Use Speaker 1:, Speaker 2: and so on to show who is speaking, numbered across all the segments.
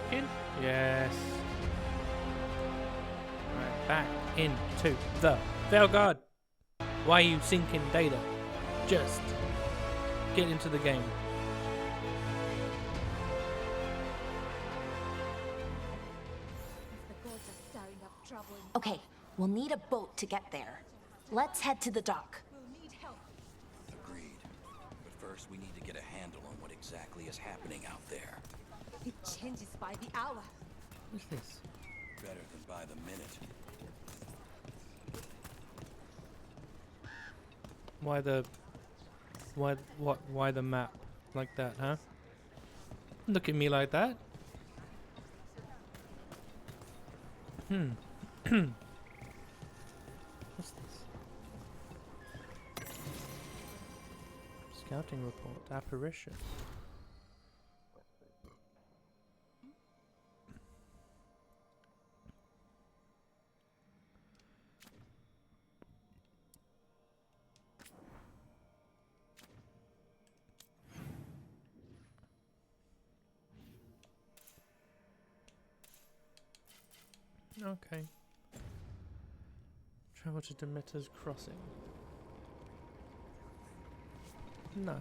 Speaker 1: sinking? Yes. Right, back into the Veilgaurd. Why are you sinking data? Just get into the game.
Speaker 2: Okay, we'll need a boat to get there. Let's head to the dock.
Speaker 3: Agreed. But first, we need to get a handle on what exactly is happening out there.
Speaker 4: It changes by the hour.
Speaker 1: What's this?
Speaker 3: Better than by the minute.
Speaker 1: Why the map like that, huh? Look at me like that. What's this? Scouting report. Apparition. Okay. Travel to Demeter's Crossing. No.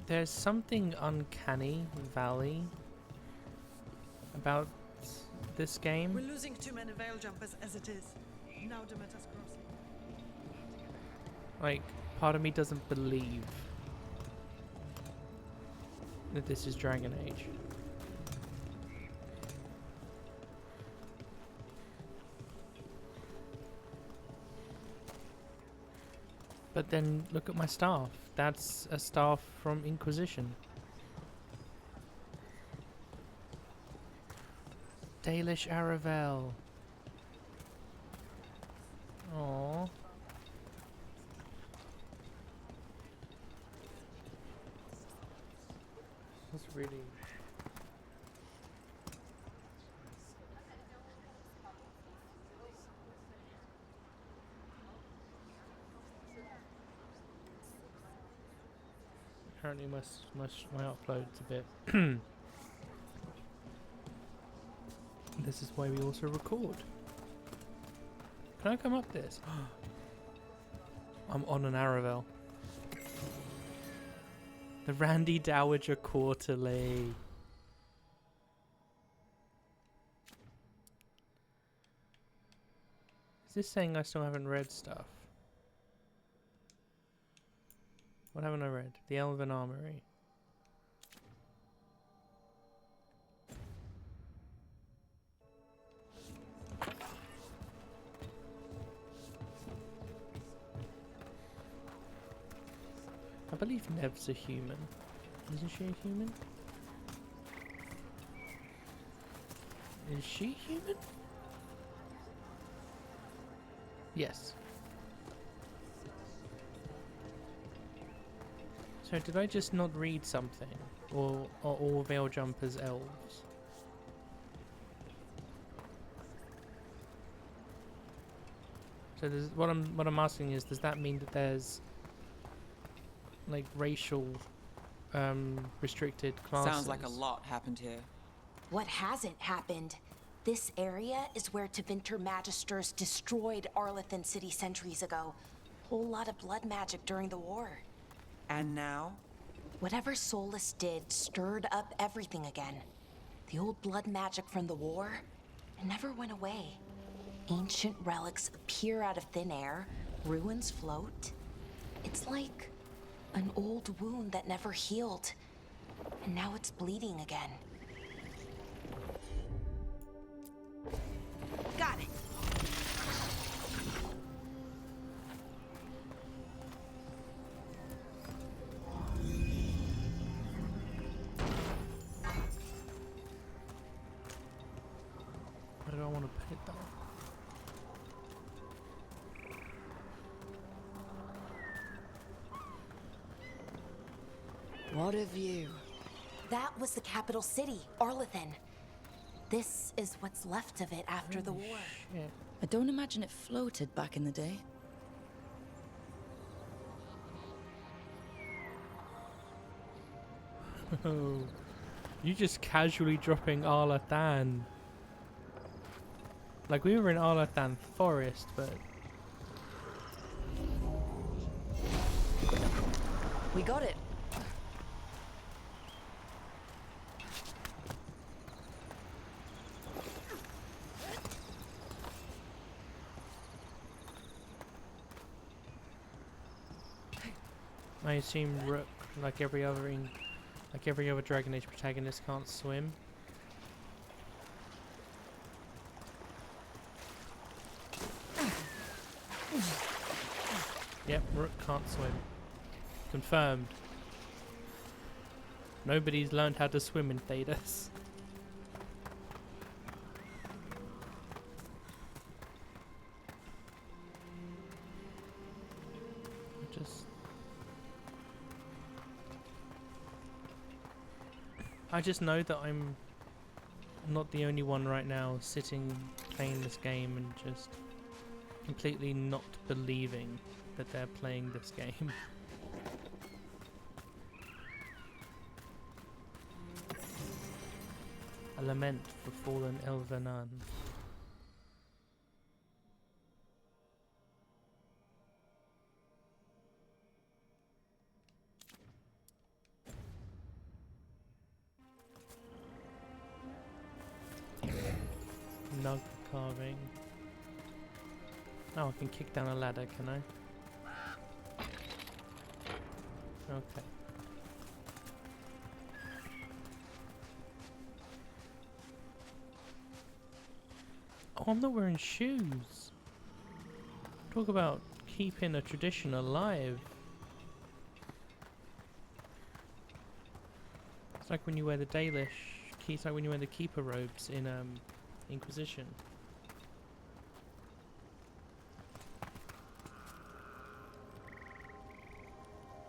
Speaker 1: There's something uncanny valley about this game.
Speaker 5: We're losing too many veil jumpers as it is. Now Demeter's Crossing.
Speaker 1: Like, part of me doesn't believe that this is Dragon Age. But then look at my staff. That's a staff from Inquisition. Dalish Aravel. Aww. That's really... Apparently my upload's a bit... This is why we also record. Can I come up this? I'm on an Aravel. The Randy Dowager Quarterly. Is this saying I still haven't read stuff? What haven't I read? The Elven Armory. I believe Nev's a human. Isn't she a human? Is she human? Yes. So did I just not read something? Or are all veil jumpers elves? So there's, what I'm asking is, does that mean that there's like racial restricted classes?
Speaker 6: Sounds like a lot happened here.
Speaker 2: What hasn't happened? This area is where Tevinter Magisters destroyed Arlathan City centuries ago. Whole lot of blood magic during the war.
Speaker 6: And now?
Speaker 2: Whatever Solus did stirred up everything again. The old blood magic from the war, it never went away. Ancient relics appear out of thin air, ruins float. It's like an old wound that never healed, and now it's bleeding again.
Speaker 5: Got it.
Speaker 1: Where do I want to put it though?
Speaker 6: What a view.
Speaker 2: That was the capital city, Arlathan. This is what's left of it after the war.
Speaker 1: Shit.
Speaker 6: I don't imagine it floated back in the day.
Speaker 1: Oh, you just casually dropping Arlathan. Like we were in Arlathan Forest, but
Speaker 2: We got it.
Speaker 1: I assume Rook, like every other Dragon Age protagonist, can't swim. Yep, Rook can't swim. Confirmed. Nobody's learned how to swim in Thedas. I just know that I'm not the only one right now sitting playing this game and just completely not believing that they're playing this game. A lament for fallen Elvenan. Nug carving. Oh, I can kick down a ladder, can I? Okay. Oh, I'm not wearing shoes. Talk about keeping a tradition alive. It's like when you wear the Dalish. It's like when you wear the keeper robes in Inquisition.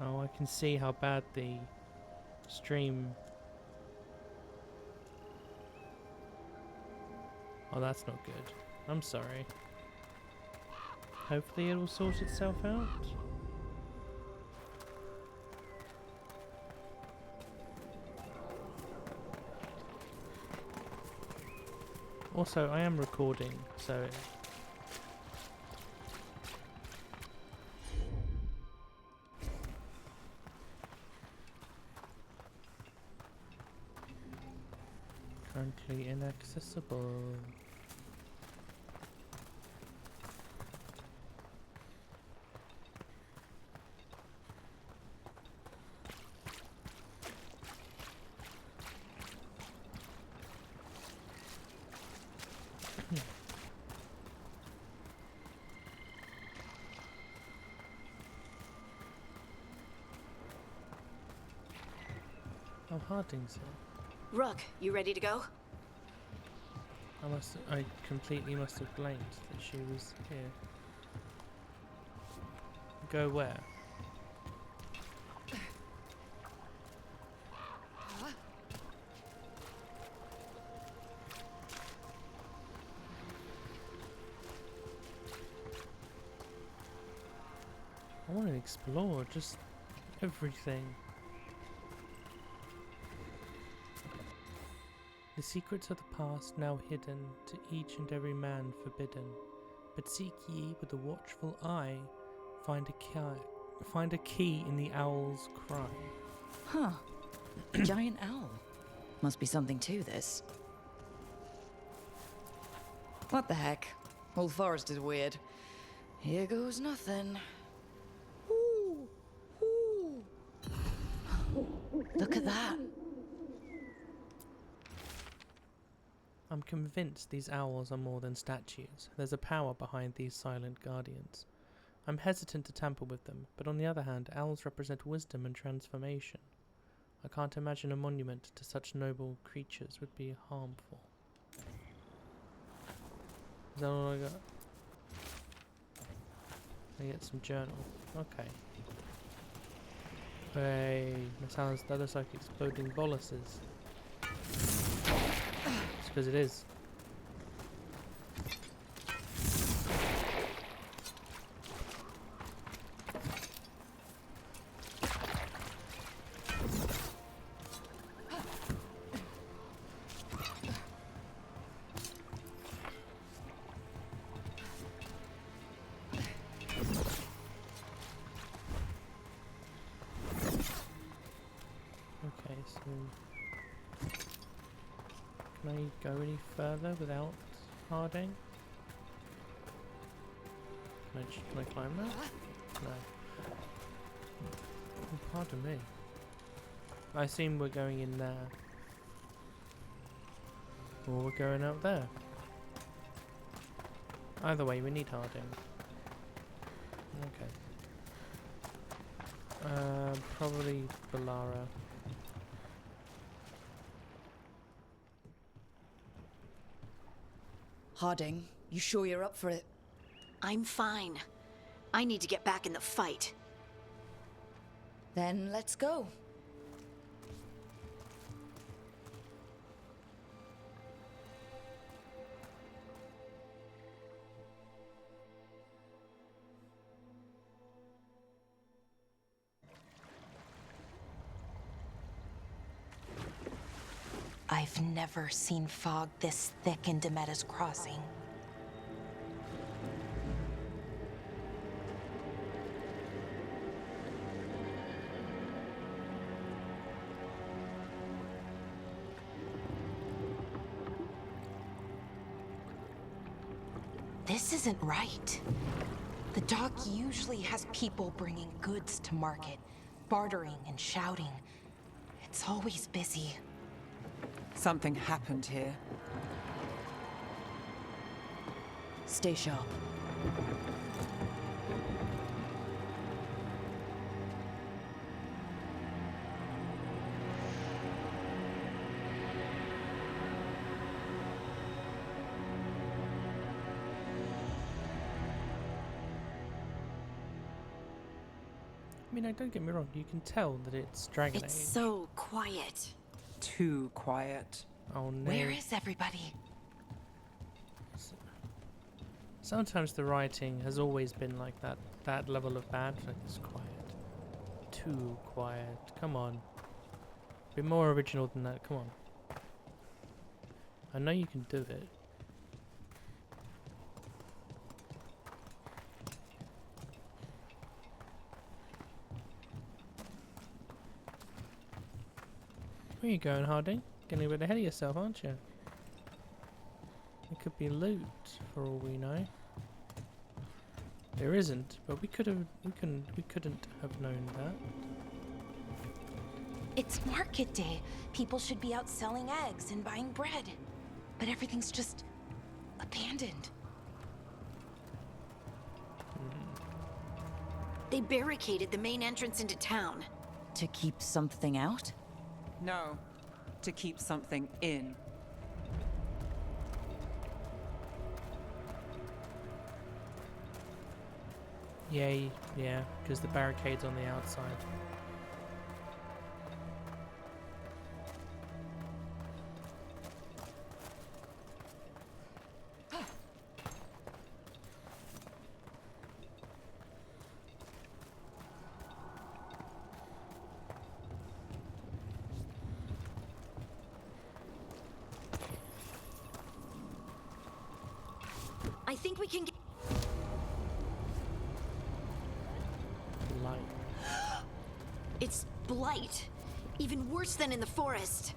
Speaker 1: Oh, I can see how bad the stream. Oh, that's not good. I'm sorry. Hopefully it will sort itself out. Also, I am recording, so... Currently inaccessible. Oh, Harding's here.
Speaker 2: Rook, you ready to go?
Speaker 1: I completely must have blanked that she was here. Go where? I want to explore just everything. The secrets of the past now hidden, to each and every man forbidden. But seek ye with a watchful eye, find a key in the owl's cry.
Speaker 7: Huh. A giant owl. Must be something to this. What the heck? Whole forest is weird. Here goes nothing. Ooh. Ooh. Look at that.
Speaker 1: I'm convinced these owls are more than statues. There's a power behind these silent guardians. I'm hesitant to tamper with them, but on the other hand, owls represent wisdom and transformation. I can't imagine a monument to such noble creatures would be harmful. Is that all I got? I get some journal. Okay. Hey, that looks like exploding boluses. Because it is. Can I go any further without harding? Can I climb that? No. Oh, pardon me. I assume we're going in there. Or we're going out there. Either way, we need harding. Okay. Probably Balara.
Speaker 7: Harding, you sure you're up for it?
Speaker 8: I'm fine. I need to get back in the fight.
Speaker 7: Then let's go.
Speaker 2: I've never seen fog this thick in Demeta's Crossing. This isn't right. The dock usually has people bringing goods to market, bartering and shouting. It's always busy.
Speaker 6: Something happened here.
Speaker 7: Stay sharp.
Speaker 1: I mean, don't get me wrong, you can tell that it's Dragon
Speaker 8: It's
Speaker 1: Age.
Speaker 8: so quiet.
Speaker 6: Too quiet.
Speaker 1: Oh no.
Speaker 2: Where is everybody?
Speaker 1: Sometimes the writing has always been like that level of bad. Like, it's quiet. Too quiet. Come on. Be more original than that. Come on. I know you can do it. Where are you going, Harding? Getting a bit ahead of yourself, aren't you? It could be loot, for all we know. There isn't, but we couldn't have known that.
Speaker 2: It's market day. People should be out selling eggs and buying bread. But everything's just abandoned.
Speaker 8: They barricaded the main entrance into town.
Speaker 7: To keep something out?
Speaker 6: No, to keep something in.
Speaker 1: Yay, yeah, because the barricade's on the outside.
Speaker 8: I think we can get...
Speaker 1: Light.
Speaker 8: It's blight. Even worse than in the forest.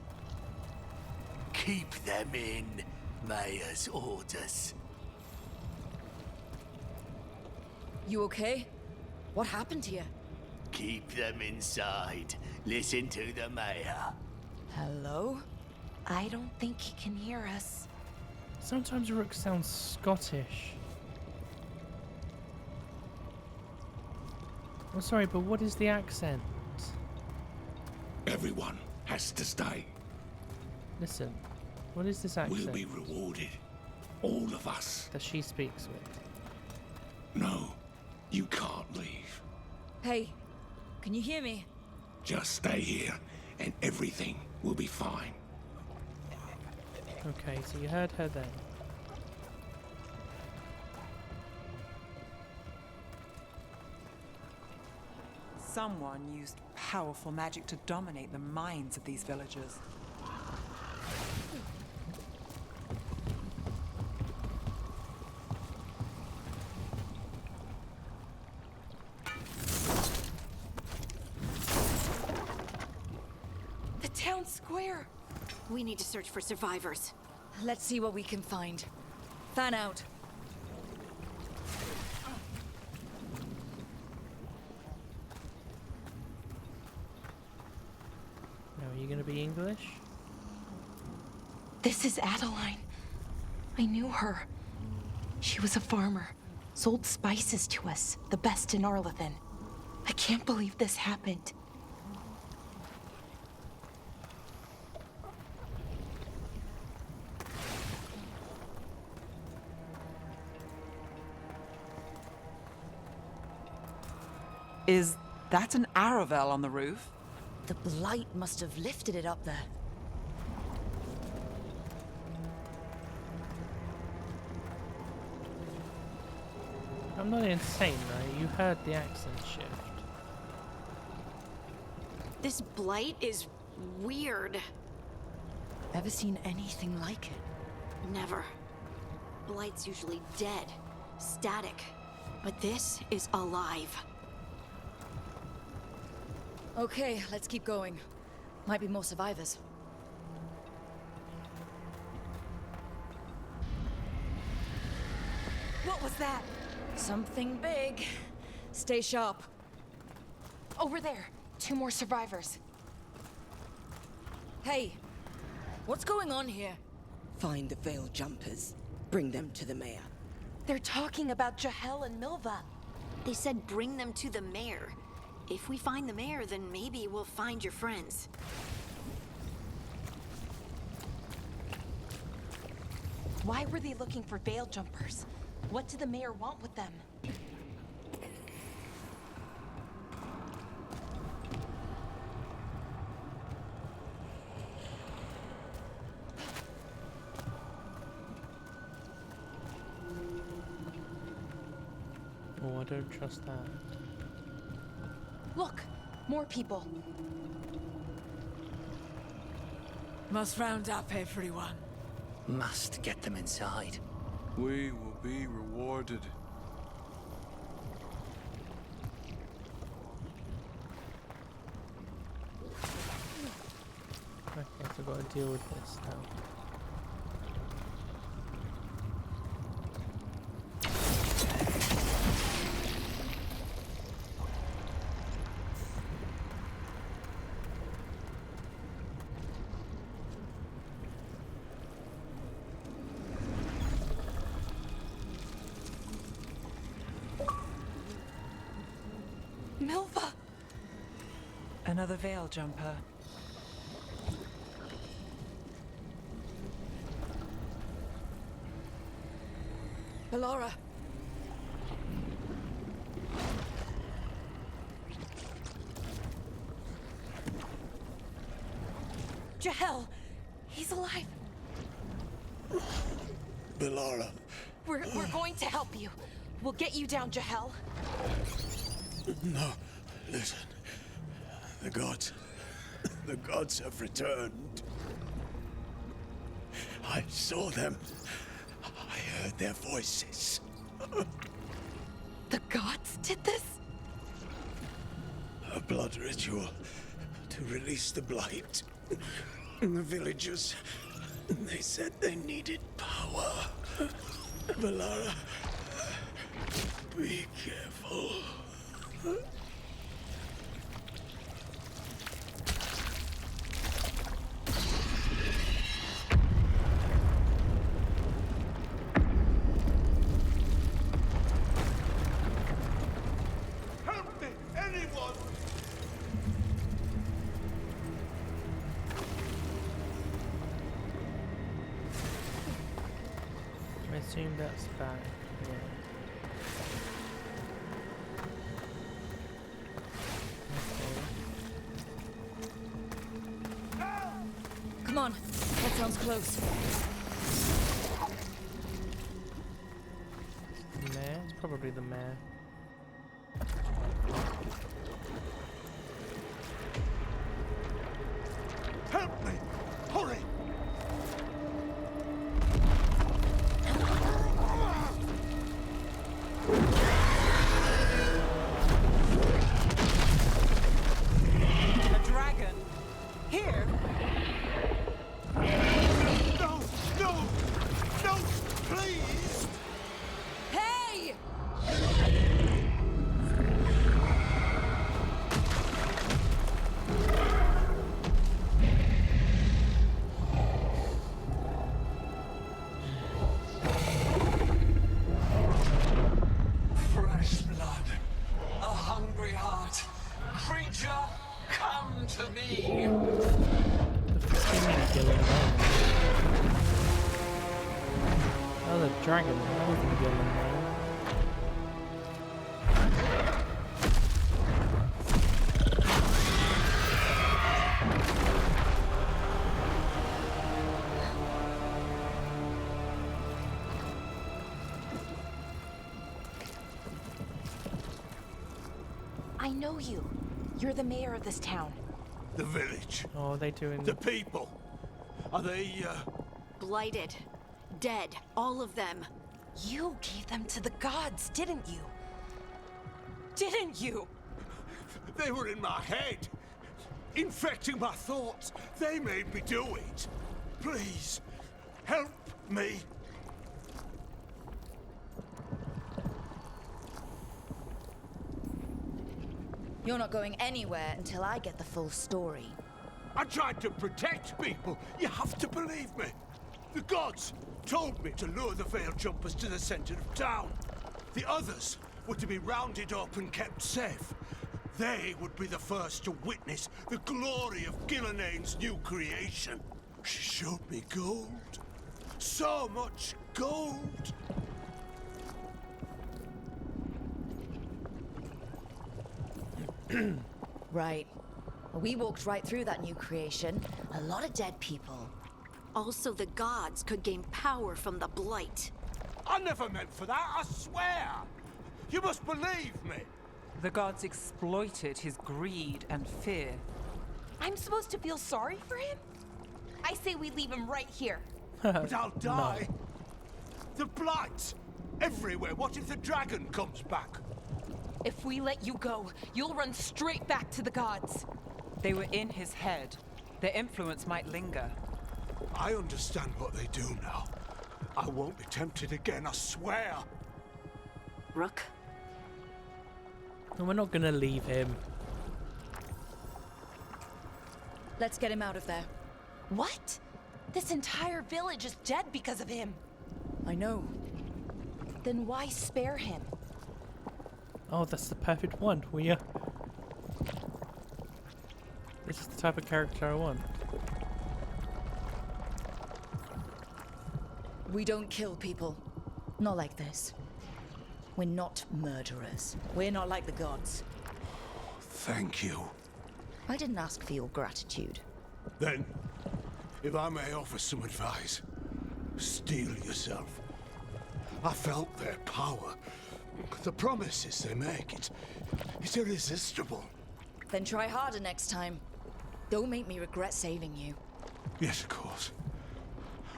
Speaker 9: Keep them in, Mayor's orders.
Speaker 7: You okay? What happened here?
Speaker 9: Keep them inside. Listen to the Mayor.
Speaker 7: Hello?
Speaker 2: I don't think he can hear us.
Speaker 1: Sometimes Rook sounds Scottish. I'm sorry, but what is the accent?
Speaker 9: Everyone has to stay.
Speaker 1: Listen, what is this accent
Speaker 9: We'll be rewarded. All of us.
Speaker 1: that she speaks with?
Speaker 9: No, you can't leave.
Speaker 7: Hey, can you hear me?
Speaker 9: Just stay here, and everything will be fine.
Speaker 1: Okay, so you heard her then.
Speaker 6: Someone used powerful magic to dominate the minds of these villagers.
Speaker 2: The town square.
Speaker 8: We need to search for survivors.
Speaker 7: Let's see what we can find. Fan out.
Speaker 1: Now, are you gonna be English?
Speaker 2: This is Adeline. I knew her. She was a farmer. Sold spices to us, the best in Arlethan. I can't believe this happened.
Speaker 6: Is that an Aravel on the roof?
Speaker 7: The blight must have lifted it up there.
Speaker 1: I'm not insane, though. You heard the accent shift.
Speaker 8: This blight is weird.
Speaker 7: Ever seen anything like it?
Speaker 8: Never. Blight's usually dead, static. But this is alive.
Speaker 7: Okay, let's keep going. Might be more survivors.
Speaker 2: What was that?
Speaker 7: Something big. Stay sharp.
Speaker 2: Over there. 2 more survivors.
Speaker 7: Hey, what's going on here?
Speaker 10: Find the veil jumpers. Bring them to the mayor.
Speaker 2: They're talking about Jahel and Milva.
Speaker 8: They said bring them to the mayor. If we find the mayor, then maybe we'll find your friends.
Speaker 2: Why were they looking for veil jumpers? What did the mayor want with them?
Speaker 1: Oh, I don't trust that.
Speaker 2: Look, more people.
Speaker 11: Must round up everyone.
Speaker 9: Must get them inside.
Speaker 12: We will be rewarded.
Speaker 1: Okay, so I've got to deal with this now.
Speaker 2: Milva!
Speaker 6: Another veil jumper.
Speaker 7: Bellara.
Speaker 2: Jahel! He's alive!
Speaker 9: Bellara.
Speaker 2: We're going to help you. We'll get you down, Jahel.
Speaker 9: No, listen. The gods have returned. I saw them. I heard their voices.
Speaker 2: The gods did this?
Speaker 9: A blood ritual to release the blight. The villagers, they said they needed power. Bellara, be careful.
Speaker 12: Help me, anyone!
Speaker 1: I assume that's back. Yeah.
Speaker 7: Come on, that sounds close.
Speaker 1: The mayor? It's probably the mayor.
Speaker 12: Help me! Hurry!
Speaker 6: A dragon? Here?
Speaker 12: Come to me.
Speaker 1: Oh, the dragon. That wasn't Gillen, man.
Speaker 2: I know you. You're the mayor of this town.
Speaker 12: The village.
Speaker 1: Oh, they doing
Speaker 12: The people. Are they,
Speaker 8: Blighted. Dead. All of them.
Speaker 2: You gave them to the gods, didn't you? Didn't you?
Speaker 12: They were in my head. Infecting my thoughts. They made me do it. Please, help me.
Speaker 7: You're not going anywhere until I get the full story.
Speaker 12: I tried to protect people. You have to believe me. The gods told me to lure the Veil Jumpers to the center of town. The others were to be rounded up and kept safe. They would be the first to witness the glory of Gillenane's new creation. She showed me gold. So much gold.
Speaker 7: Right. Well, we walked right through that new creation. A lot of dead people.
Speaker 8: Also, the gods could gain power from the Blight.
Speaker 12: I never meant for that, I swear. You must believe me.
Speaker 6: The gods exploited his greed and fear.
Speaker 4: I'm supposed to feel sorry for him? I say we leave him right here.
Speaker 12: But I'll die. The Blight. Everywhere. What if the dragon comes back?
Speaker 4: If we let you go, you'll run straight back to the gods.
Speaker 6: They were in his head. Their influence might linger.
Speaker 12: I understand what they do now. I won't be tempted again, I swear.
Speaker 8: Rook?
Speaker 1: And we're not gonna leave him.
Speaker 7: Let's get him out of there.
Speaker 2: What? This entire village is dead because of him.
Speaker 7: I know.
Speaker 2: Then why spare him?
Speaker 1: Oh, that's the perfect one. This is the type of character I want.
Speaker 7: We don't kill people. Not like this. We're not murderers. We're not like the gods.
Speaker 12: Thank you.
Speaker 7: I didn't ask for your gratitude.
Speaker 12: Then, if I may offer some advice, steel yourself. I felt their power. The promises they make, it's irresistible.
Speaker 7: Then try harder next time. Don't make me regret saving you.
Speaker 12: Yes, of course.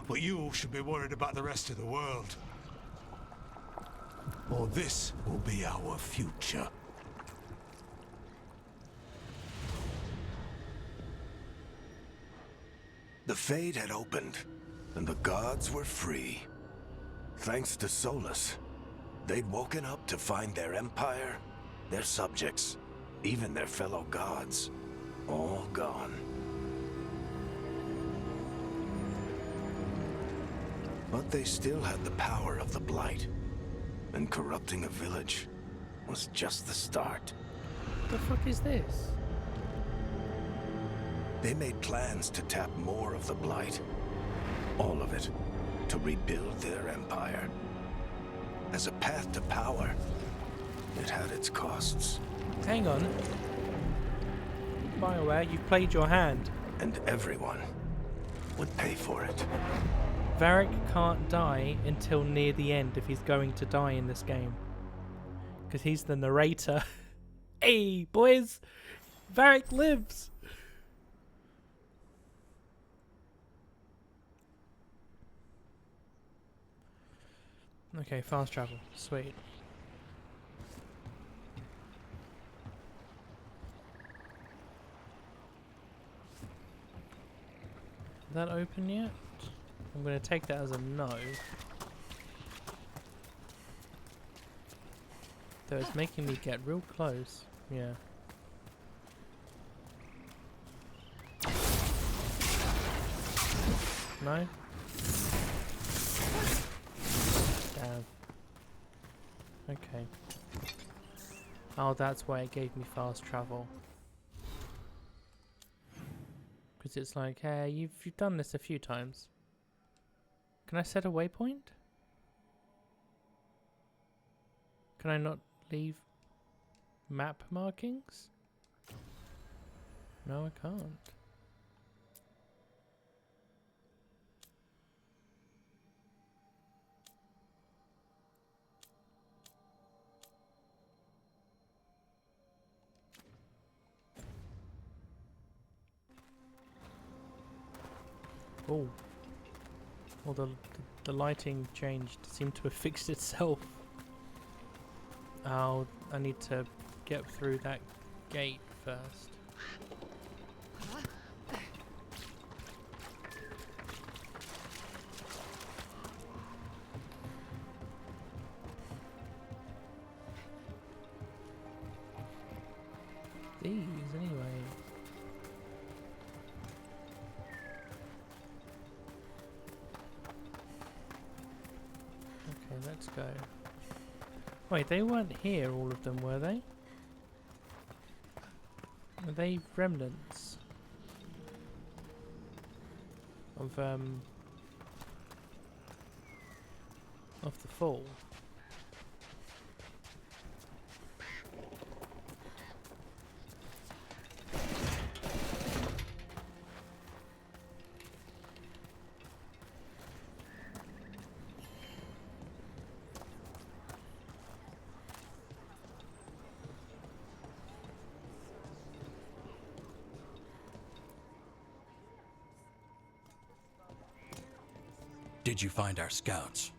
Speaker 12: But you should be worried about the rest of the world. Or this will be our future.
Speaker 9: The Fade had opened, and the gods were free. Thanks to Solus, they'd woken up to find their empire, their subjects, even their fellow gods, all gone. But they still had the power of the Blight, and corrupting a village was just the start.
Speaker 1: The fuck is this?
Speaker 9: They made plans to tap more of the Blight. All of it, to rebuild their empire. As a path to power, it had its costs.
Speaker 1: Hang on. BioWare, you played your hand.
Speaker 9: And everyone would pay for it.
Speaker 1: Varric can't die until near the end if he's going to die in this game. Because he's the narrator. Hey, boys! Varric lives! Okay, fast travel. Sweet. Is that open yet? I'm going to take that as a no. Though it's making me get real close. Yeah. No? Damn. Okay. Oh, that's why it gave me fast travel. Because it's like, hey, you've done this a few times. Can I set a waypoint? Can I not leave map markings? No, I can't. Oh. Well, the lighting changed. Seemed to have fixed itself. Oh, I need to get through that gate first. These, anyway. Okay, let's go. Wait, they weren't here, all of them, were they? Are they remnants of the fall?
Speaker 3: Did you find our scouts?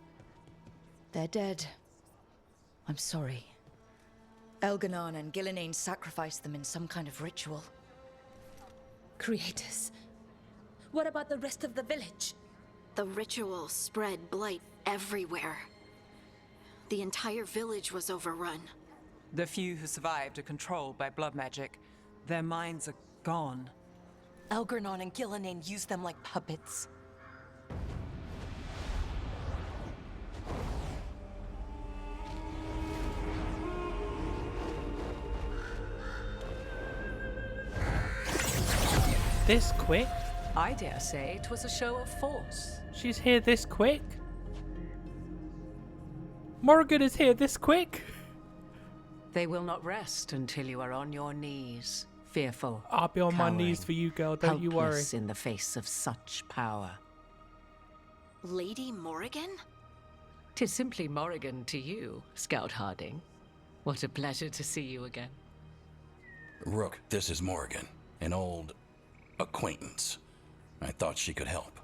Speaker 7: They're dead. I'm sorry. Elganon and Gillenane sacrificed them in some kind of ritual.
Speaker 4: Creators. What about the rest of the village?
Speaker 8: The ritual spread blight everywhere. The entire village was overrun.
Speaker 6: The few who survived are controlled by blood magic. Their minds are gone.
Speaker 2: Elganon and Gillenane used them like puppets.
Speaker 1: This quick?
Speaker 11: I dare say it was a show of force.
Speaker 1: She's here this quick? Morrigan is here this quick?
Speaker 11: They will not rest until you are on your knees, fearful.
Speaker 1: I'll be on my
Speaker 11: cowering,
Speaker 1: knees for you, girl, don't you worry.
Speaker 11: helpless in the face of such power.
Speaker 8: Lady Morrigan?
Speaker 11: 'Tis simply Morrigan to you, Scout Harding. What a pleasure to see you again.
Speaker 3: Rook, this is Morrigan, an old acquaintance. I thought she could help.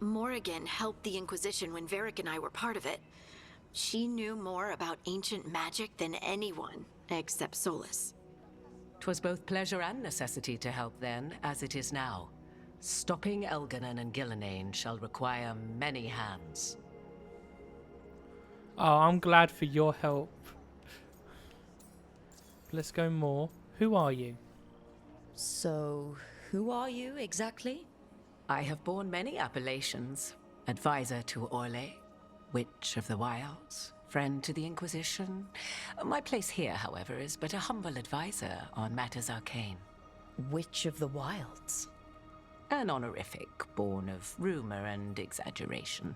Speaker 8: Morrigan helped the Inquisition when Varric and I were part of it. She knew more about ancient magic than anyone, except Solus.
Speaker 11: 'Twas both pleasure and necessity to help then, as it is now. Stopping Elganon and Gillenane shall require many hands.
Speaker 1: Oh, I'm glad for your help. Let's go more. Who are you?
Speaker 7: So, who are you exactly?
Speaker 11: I have borne many appellations. Advisor to Orlais, Witch of the Wilds, friend to the Inquisition. My place here, however, is but a humble advisor on matters arcane.
Speaker 7: Witch of the Wilds?
Speaker 11: An honorific born of rumor and exaggeration.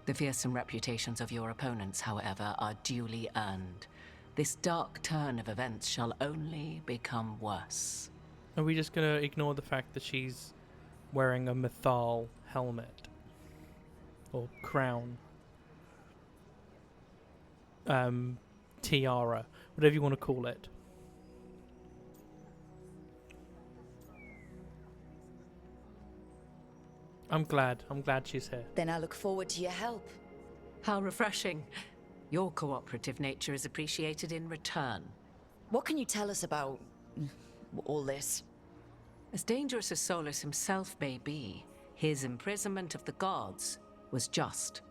Speaker 11: The fearsome reputations of your opponents, however, are duly earned. This dark turn of events shall only become worse.
Speaker 1: Are we just going to ignore the fact that she's wearing a Mythal helmet? Or crown? Tiara. Whatever you want to call it. I'm glad she's here.
Speaker 7: Then I look forward to your help.
Speaker 11: How refreshing. Your cooperative nature is appreciated in return.
Speaker 7: What can you tell us about all this?
Speaker 11: As dangerous as Solus himself may be, his imprisonment of the gods was just.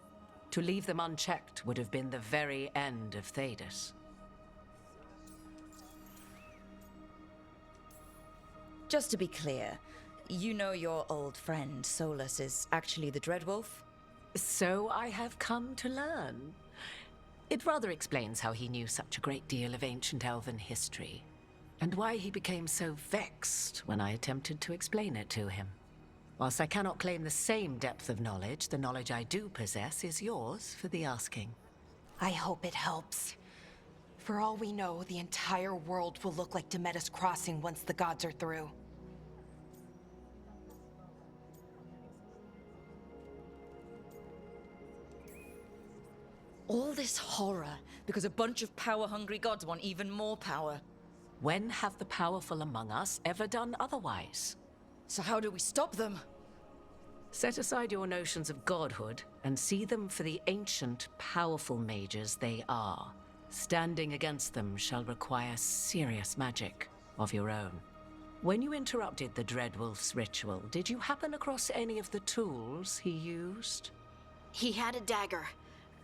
Speaker 11: To leave them unchecked would have been the very end of Thedas.
Speaker 7: Just to be clear, you know your old friend Solus is actually the Dreadwolf?
Speaker 11: So I have come to learn. It rather explains how he knew such a great deal of ancient elven history, and why he became so vexed when I attempted to explain it to him. Whilst I cannot claim the same depth of knowledge, the knowledge I do possess is yours for the asking.
Speaker 2: I hope it helps. For all we know, the entire world will look like Demetis Crossing once the gods are through.
Speaker 7: All this horror because a bunch of power-hungry gods want even more power.
Speaker 11: When have the powerful among us ever done otherwise?
Speaker 7: So how do we stop them?
Speaker 11: Set aside your notions of godhood and see them for the ancient, powerful mages they are. Standing against them shall require serious magic of your own. When you interrupted the Dreadwolf's ritual, did you happen across any of the tools he used?
Speaker 8: He had a dagger,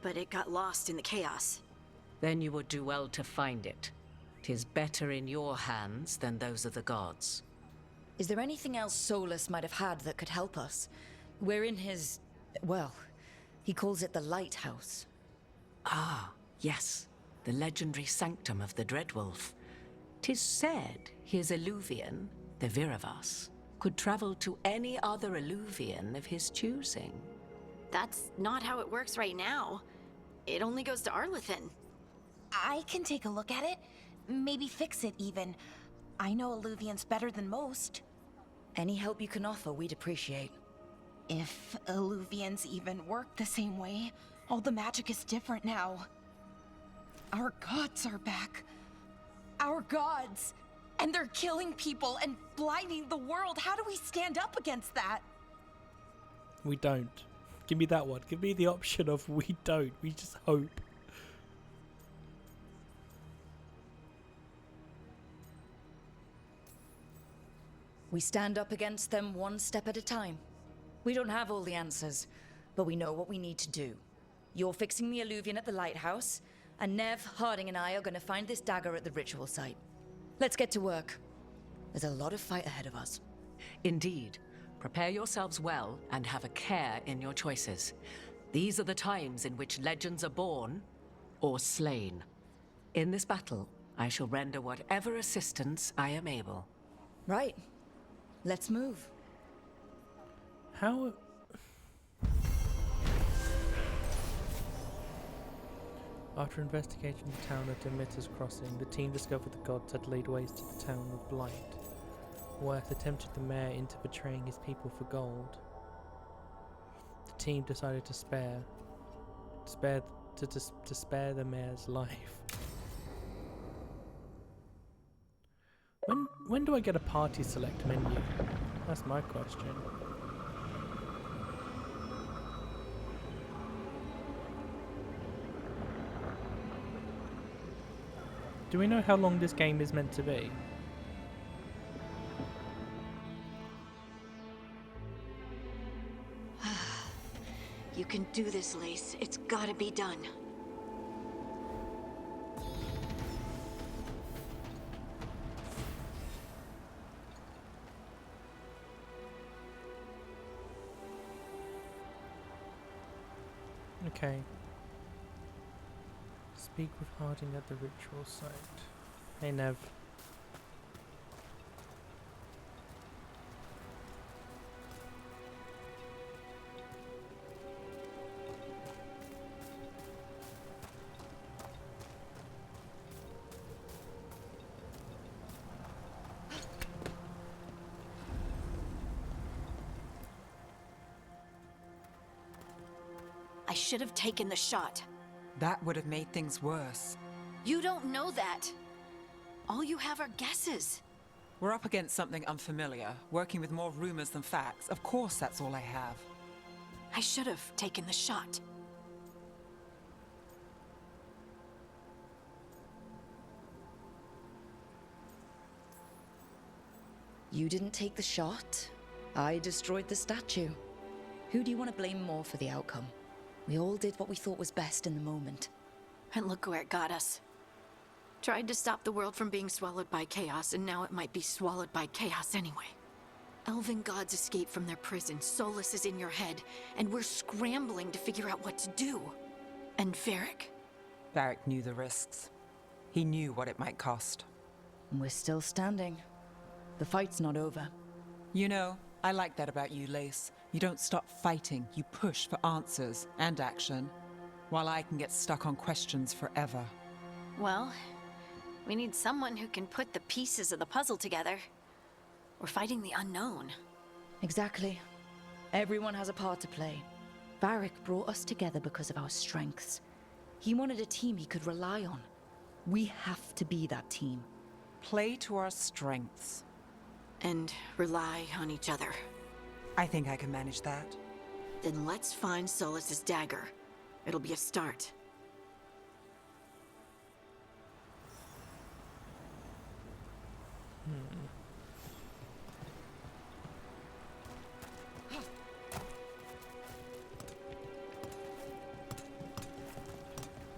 Speaker 8: but it got lost in the chaos.
Speaker 11: Then you would do well to find it. 'Tis better in your hands than those of the gods.
Speaker 7: Is there anything else Solus might have had that could help us? We're in his... well, he calls it the Lighthouse.
Speaker 11: Ah, yes. The legendary sanctum of the Dreadwolf. 'Tis said his Eluvian, the Viravas, could travel to any other Eluvian of his choosing.
Speaker 8: That's not how it works right now. It only goes to Arlethan.
Speaker 4: I can take a look at it. Maybe fix it, even. I know Eluvians better than most.
Speaker 7: Any help you can offer, we'd appreciate.
Speaker 4: If Eluvians even work the same way, all the magic is different now. Our gods are back. Our gods! And they're killing people and blinding the world. How do we stand up against that?
Speaker 1: We don't. Give me that one. Give me the option of we don't. We just hope.
Speaker 7: We stand up against them one step at a time. We don't have all the answers, but we know what we need to do. You're fixing the Eluvian at the lighthouse, and Nev, Harding, and I are going to find this dagger at the ritual site. Let's get to work. There's a lot of fight ahead of us.
Speaker 11: Indeed. Prepare yourselves well and have a care in your choices. These are the times in which legends are born or slain. In this battle, I shall render whatever assistance I am able.
Speaker 7: Right. Let's move.
Speaker 1: How... After investigating the town of Demetis Crossing, the team discovered the gods had laid waste to the town with blight. Worth attempted the mayor into betraying his people for gold. The team decided to spare the mayor's life. When do I get a party select menu? That's my question. Do we know how long this game is meant to be?
Speaker 8: You can do this, Lace. It's gotta be done.
Speaker 1: Okay. Speak with Harding at the ritual site. Hey, Nev.
Speaker 8: I should have taken the shot.
Speaker 6: That would have made things worse.
Speaker 8: You don't know that. All you have are guesses.
Speaker 6: We're up against something unfamiliar, working with more rumors than facts. Of course, that's all I have.
Speaker 8: I should have taken the shot.
Speaker 7: You didn't take the shot. I destroyed the statue. Who do you want to blame more for the outcome? We all did what we thought was best in the moment.
Speaker 8: And look where it got us. Tried to stop the world from being swallowed by chaos, and now it might be swallowed by chaos anyway. Elven gods escaped from their prison, Solus is in your head, and we're scrambling to figure out what to do. And Varric?
Speaker 6: Varric knew the risks. He knew what it might cost.
Speaker 7: And we're still standing. The fight's not over.
Speaker 6: You know, I like that about you, Lace. You don't stop fighting, you push for answers and action, while I can get stuck on questions forever.
Speaker 8: Well, we need someone who can put the pieces of the puzzle together. We're fighting the unknown.
Speaker 7: Exactly. Everyone has a part to play. Varric brought us together because of our strengths. He wanted a team he could rely on. We have to be that team.
Speaker 6: Play to our strengths.
Speaker 8: And rely on each other.
Speaker 6: I think I can manage that.
Speaker 8: Then let's find Solus's dagger. It'll be a start.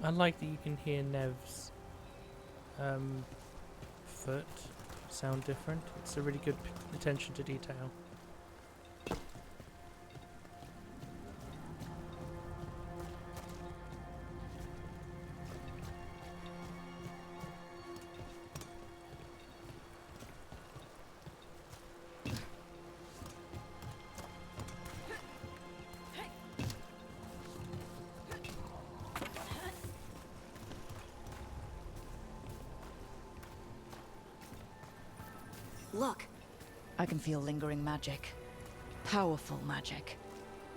Speaker 1: I like that you can hear Nev's foot sound different. It's a really good attention to detail.
Speaker 8: Look.
Speaker 7: I can feel lingering magic. Powerful magic.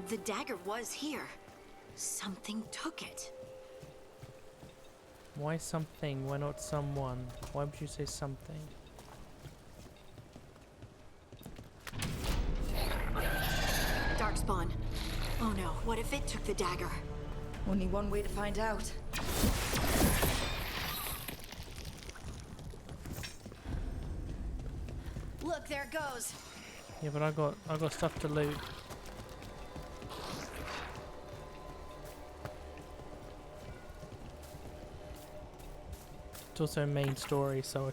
Speaker 8: The dagger was here. Something took it.
Speaker 1: Why something? Why not someone? Why would you say something?
Speaker 8: Darkspawn. Oh no, what if it took the dagger?
Speaker 7: Only one way to find out.
Speaker 8: Look, there it goes.
Speaker 1: Yeah, but I got stuff to loot. It's also a main story, so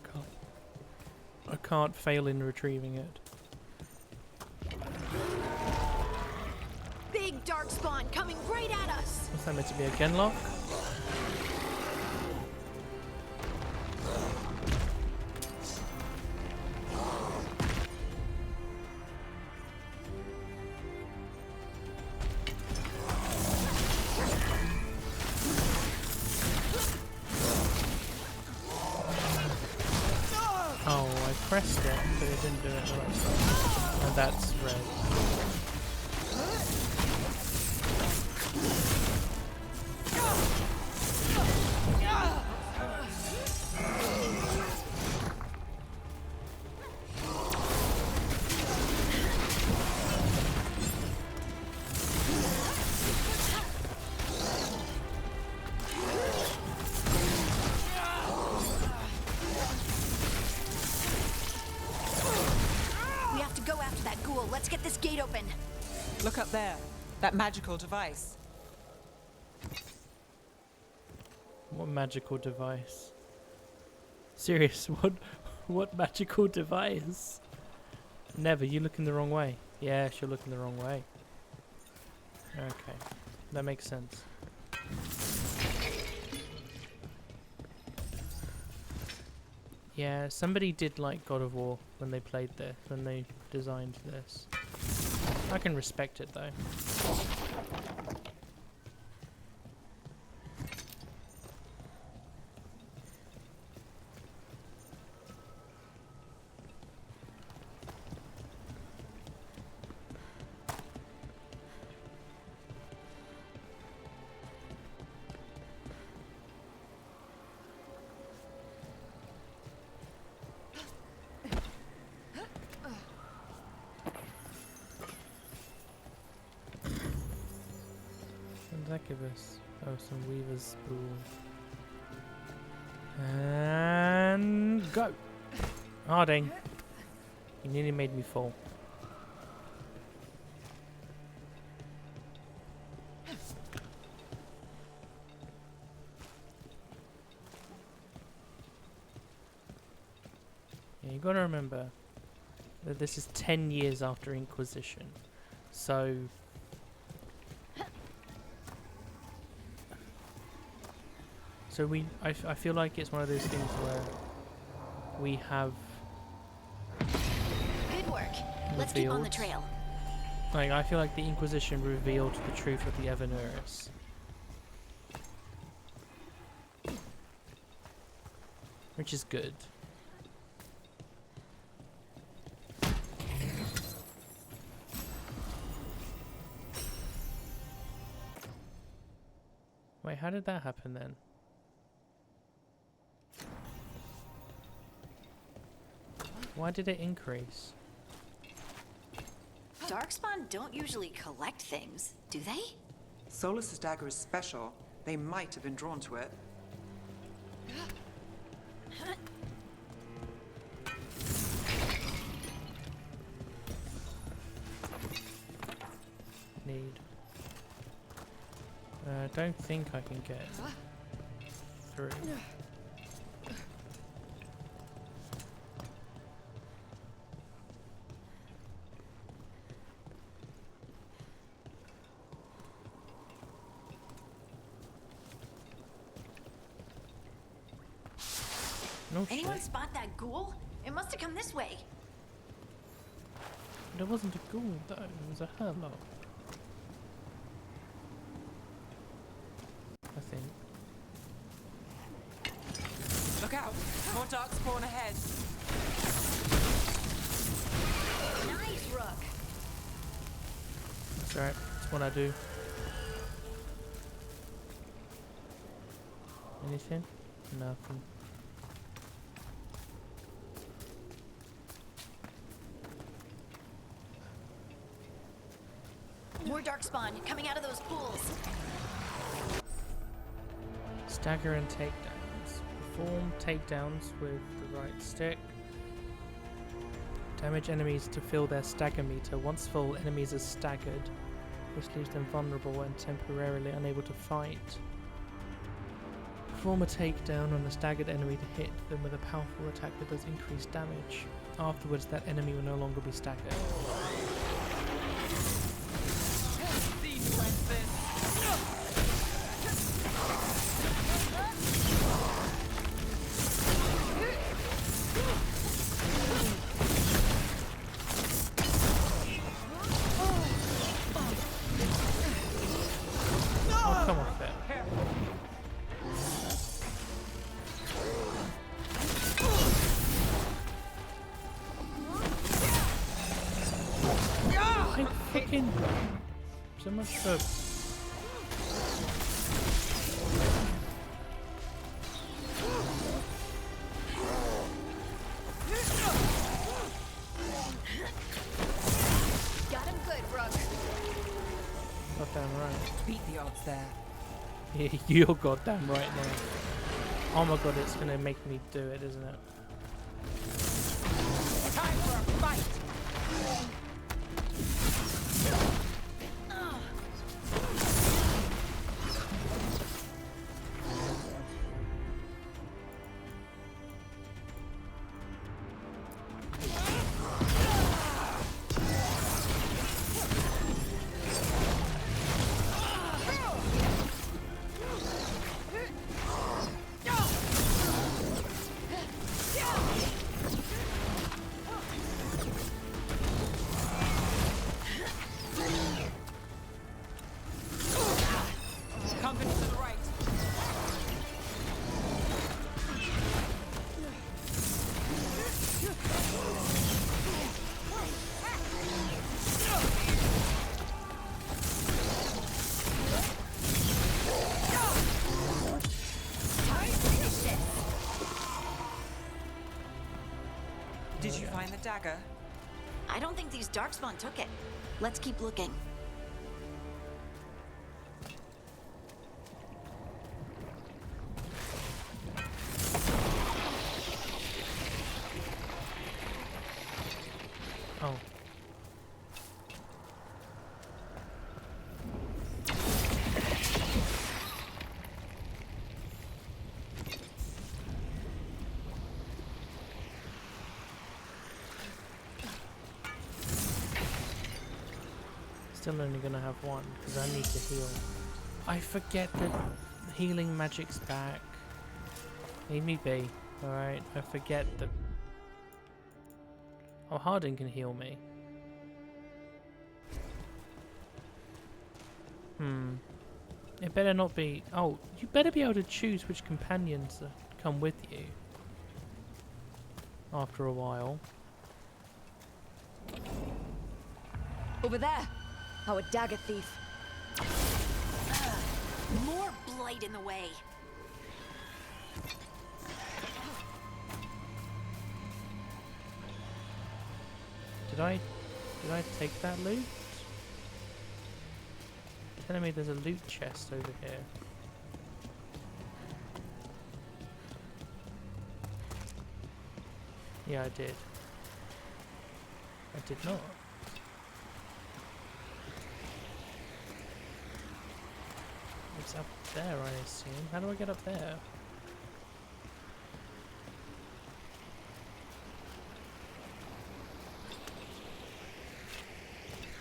Speaker 1: I can't fail in retrieving it.
Speaker 8: Big Darkspawn coming right at us.
Speaker 1: What's that meant to be, a genlock? Pressed it, but it didn't do it the right time. And that's red.
Speaker 8: Let's get this gate open.
Speaker 6: Look up there. That magical device.
Speaker 1: What magical device? Serious, what magical device? Never, you look in the wrong way. Yeah, she'll look in the wrong way. Okay, that makes sense. Yeah, somebody did like God of War when they played this, when they designed this. I can respect it though. What did that give us? Oh, some weaver's spool. And go! Oh dang. You nearly made me fall. Yeah, you gotta remember that this is 10 years after Inquisition. So I feel like it's one of those things where we have
Speaker 8: good work. Let's keep on the
Speaker 1: revealed.
Speaker 8: trail.
Speaker 1: Like, I feel like the Inquisition revealed the truth of the evanuris. Which is good. Wait, how did that happen then? Why did it increase?
Speaker 13: Darkspawn don't usually collect things, do they?
Speaker 6: Solus's dagger is special. They might have been drawn to it.
Speaker 1: Need. Don't think I can get through. No
Speaker 13: Anyone
Speaker 1: shit.
Speaker 13: spot that ghoul? It must have come this way.
Speaker 1: But it wasn't a ghoul though, it was a herlock. I think.
Speaker 6: Look out! More darkspawn ahead.
Speaker 13: Nice, Rook.
Speaker 1: That's alright, that's what I do. Anything? Nothing.
Speaker 13: More darkspawn coming out of those pools.
Speaker 1: Stagger and takedowns. Perform takedowns with the right stick. Damage enemies to fill their stagger meter. Once full, enemies are staggered, which leaves them vulnerable and temporarily unable to fight. Perform a takedown on a staggered enemy to hit them with a powerful attack that does increased damage. Afterwards, that enemy will no longer be staggered. Oh, come on, Fett. I fucking... So much for...
Speaker 13: Got him good, Rook.
Speaker 1: Goddamn right.
Speaker 6: Beat the odds there.
Speaker 1: Yeah, you're goddamn right now. Oh my god, it's gonna make me do it, isn't it?
Speaker 6: Time for a fight! Company to the right. Did you find the dagger?
Speaker 13: I don't think these darkspawn took it. Let's keep looking.
Speaker 1: Oh. Still only gonna have one, because I need to heal. I forget that healing magic's back. Leave me be, alright? I forget that... Oh, Hardin can heal me. It better not be... Oh, you better be able to choose which companions come with you. After a while.
Speaker 7: Over there! Our dagger thief.
Speaker 13: More blight in the way.
Speaker 1: Did I take that loot? Telling me there's a loot chest over here. Yeah, I did. I did not. It's up there, I assume. How do I get up there?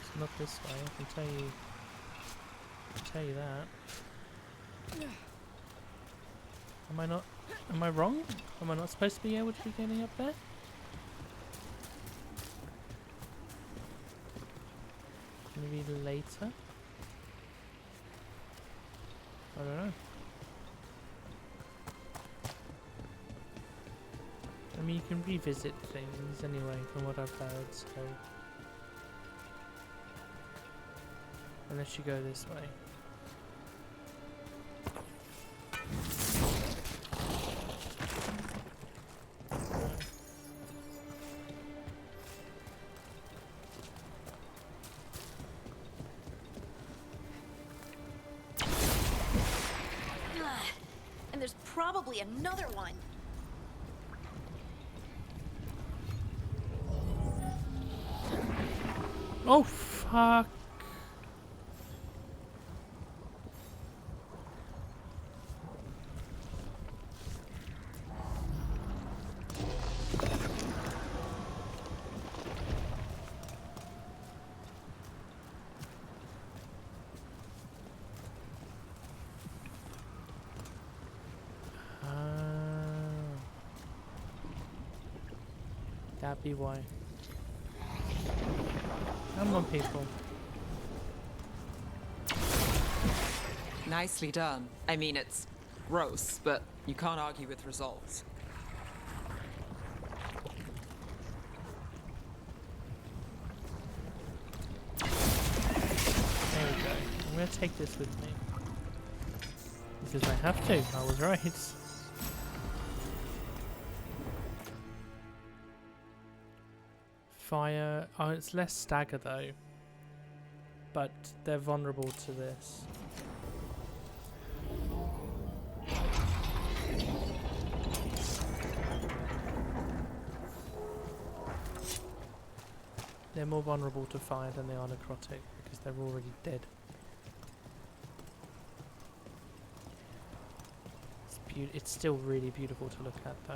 Speaker 1: It's not this way, I can tell you that. Am I not? Am I wrong? Am I not supposed to be able to be getting up there? Maybe later? I don't know. I mean, you can revisit things anyway, from what I've heard, so... Unless you go this way.
Speaker 13: And there's probably another one.
Speaker 1: Oh, fuck. That'd be why. Come on, people.
Speaker 6: Nicely done. I mean, it's gross, but you can't argue with results.
Speaker 1: There we go. I'm gonna take this with me. Because I have to. I was right. Fire. Oh, it's less stagger though. But they're vulnerable to this. They're more vulnerable to fire than they are necrotic because they're already dead. It's still really beautiful to look at though.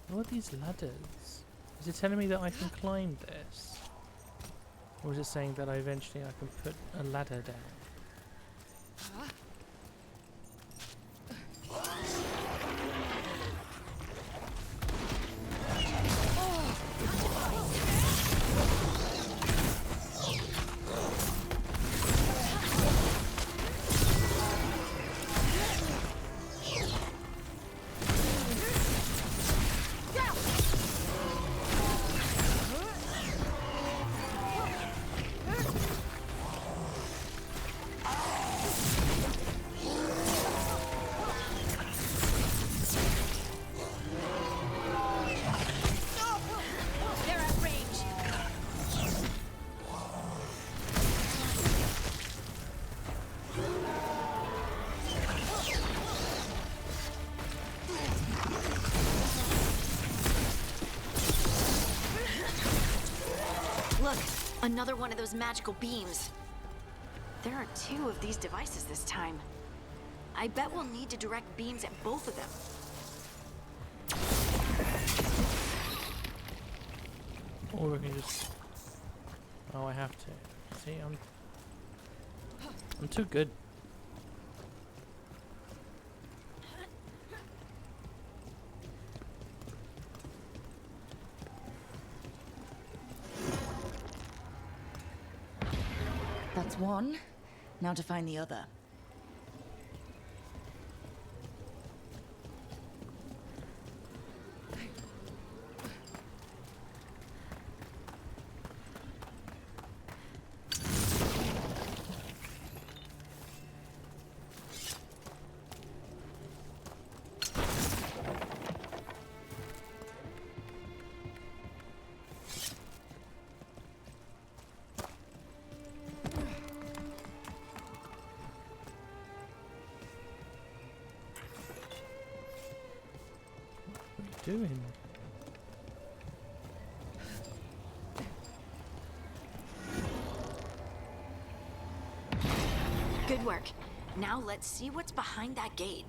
Speaker 1: What are these ladders? Is it telling me that I can climb this? Or is it saying that eventually I can put a ladder down?
Speaker 13: Look, another one of those magical beams. There are 2 of these devices this time. I bet we'll need to direct beams at both of them.
Speaker 1: Or we can just... Oh, I have to. See, I'm too good.
Speaker 7: That's one. Now to find the other.
Speaker 1: Doing?
Speaker 13: Good work. Now let's see what's behind that gate.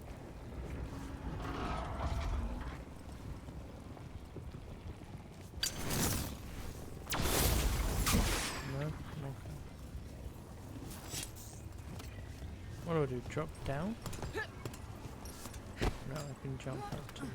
Speaker 1: No? Okay. What do I do? Drop down? No, I can jump up to that.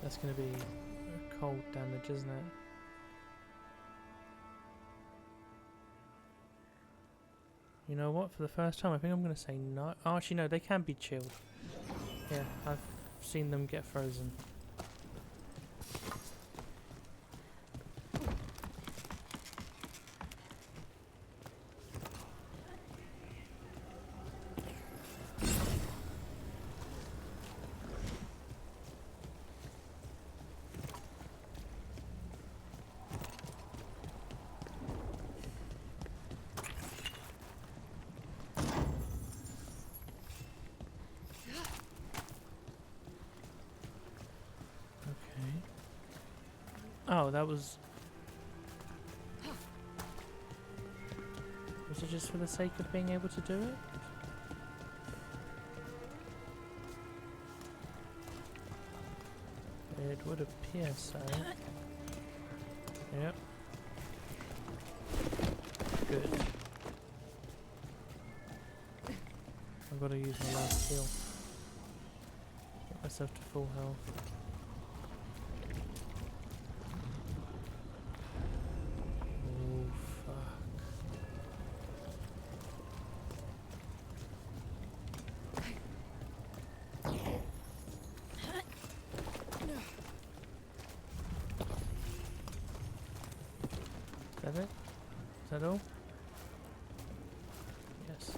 Speaker 1: That's going to be cold damage, isn't it? You know what? For the first time, I think I'm going to say no. Oh, actually, no, they can be chilled. Yeah, I've seen them get frozen. Oh, that was... Was it just for the sake of being able to do it? It would appear so. Yep. Good. I've got to use my last heal. Get myself to full health. Is that it? Is that all? Yes.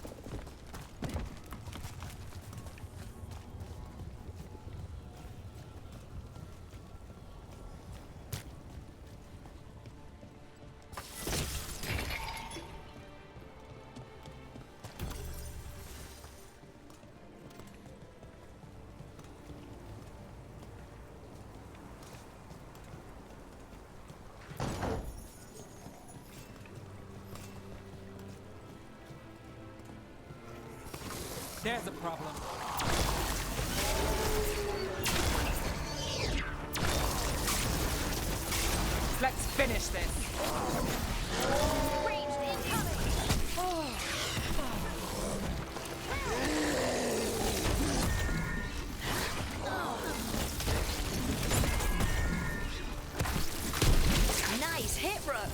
Speaker 6: There's a problem. Let's finish this.
Speaker 13: Ranged incoming!
Speaker 7: Nice hit, Rook.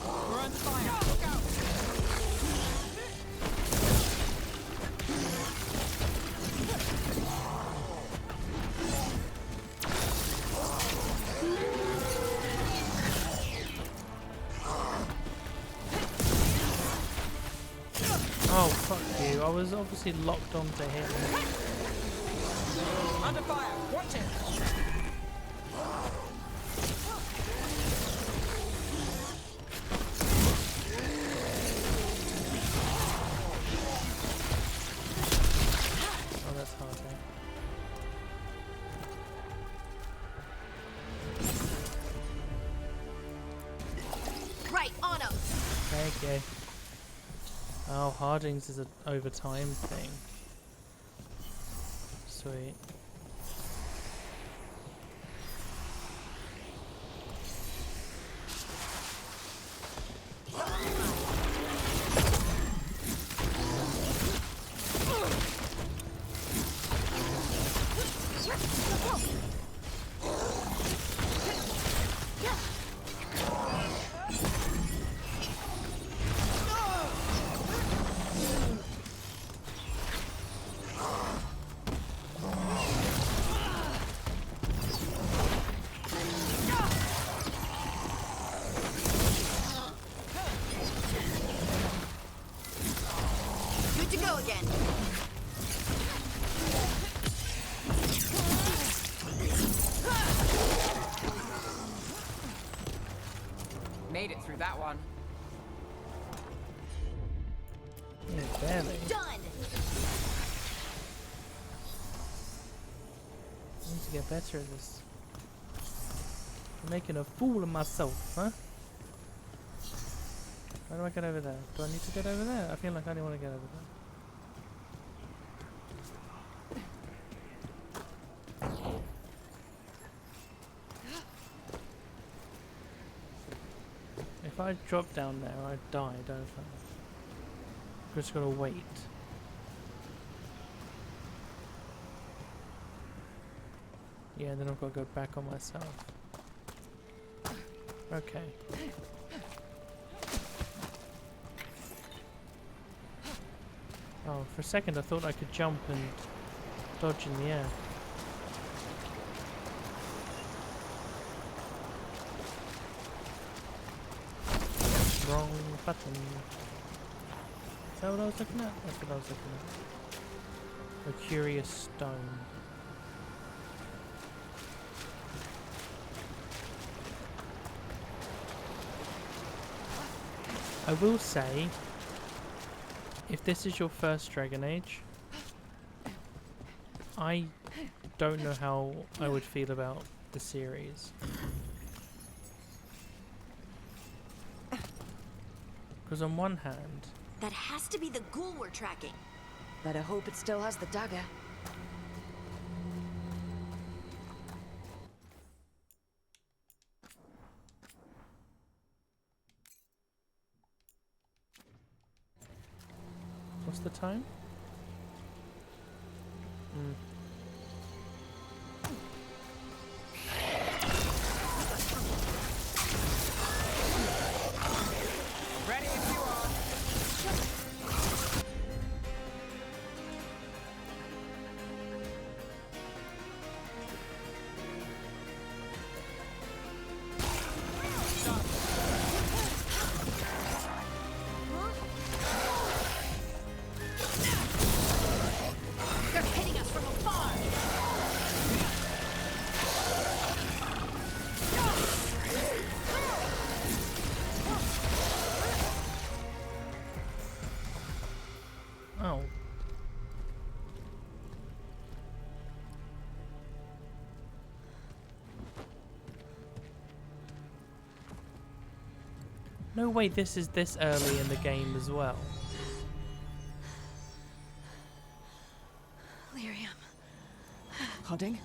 Speaker 6: We're on fire. Look out.
Speaker 1: Oh, fuck you. I was obviously locked onto him.
Speaker 6: Under fire. Watch it.
Speaker 1: Oh, that's hard, eh?
Speaker 13: Right, on him!
Speaker 1: Thank you. Oh, Harding's is an overtime thing. Sweet.
Speaker 13: Good to go again.
Speaker 6: Made it through that one.
Speaker 1: Yeah, barely.
Speaker 13: Done.
Speaker 1: I need to get better at this. I'm making a fool of myself, huh? How do I get over there? Do I need to get over there? I feel like I only want to get over there. If I drop down there, I die, don't I? I'm just gotta wait. Yeah, then I've got to go back on myself. Okay. Oh, for a second I thought I could jump and dodge in the air. Wrong button. Is that what I was looking at? That's what I was looking at. A curious stone. I will say, if this is your first Dragon Age, I don't know how I would feel about the series. Because on one hand...
Speaker 13: That has to be the ghoul we're tracking.
Speaker 7: Better hope it still has the dagger.
Speaker 1: What's the time?
Speaker 6: Ready if you are.
Speaker 13: They're hitting us from afar.
Speaker 1: Oh. No, wait, this is this early in the game as well.
Speaker 13: Lyrium.
Speaker 10: Harding?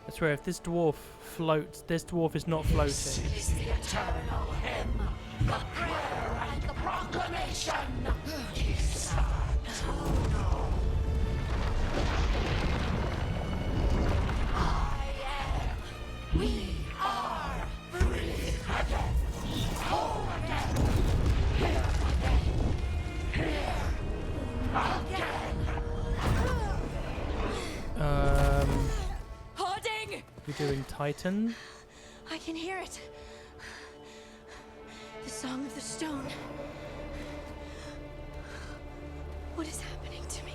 Speaker 1: I swear, if this dwarf floats, this dwarf is not floating.
Speaker 14: This is the eternal hymn, the prayer and the proclamation. I am. We are free again. Whole again. Here again. Here again.
Speaker 13: Harding!
Speaker 1: You're doing Titan?
Speaker 13: I can hear it. The song of the stone. What is happening to me?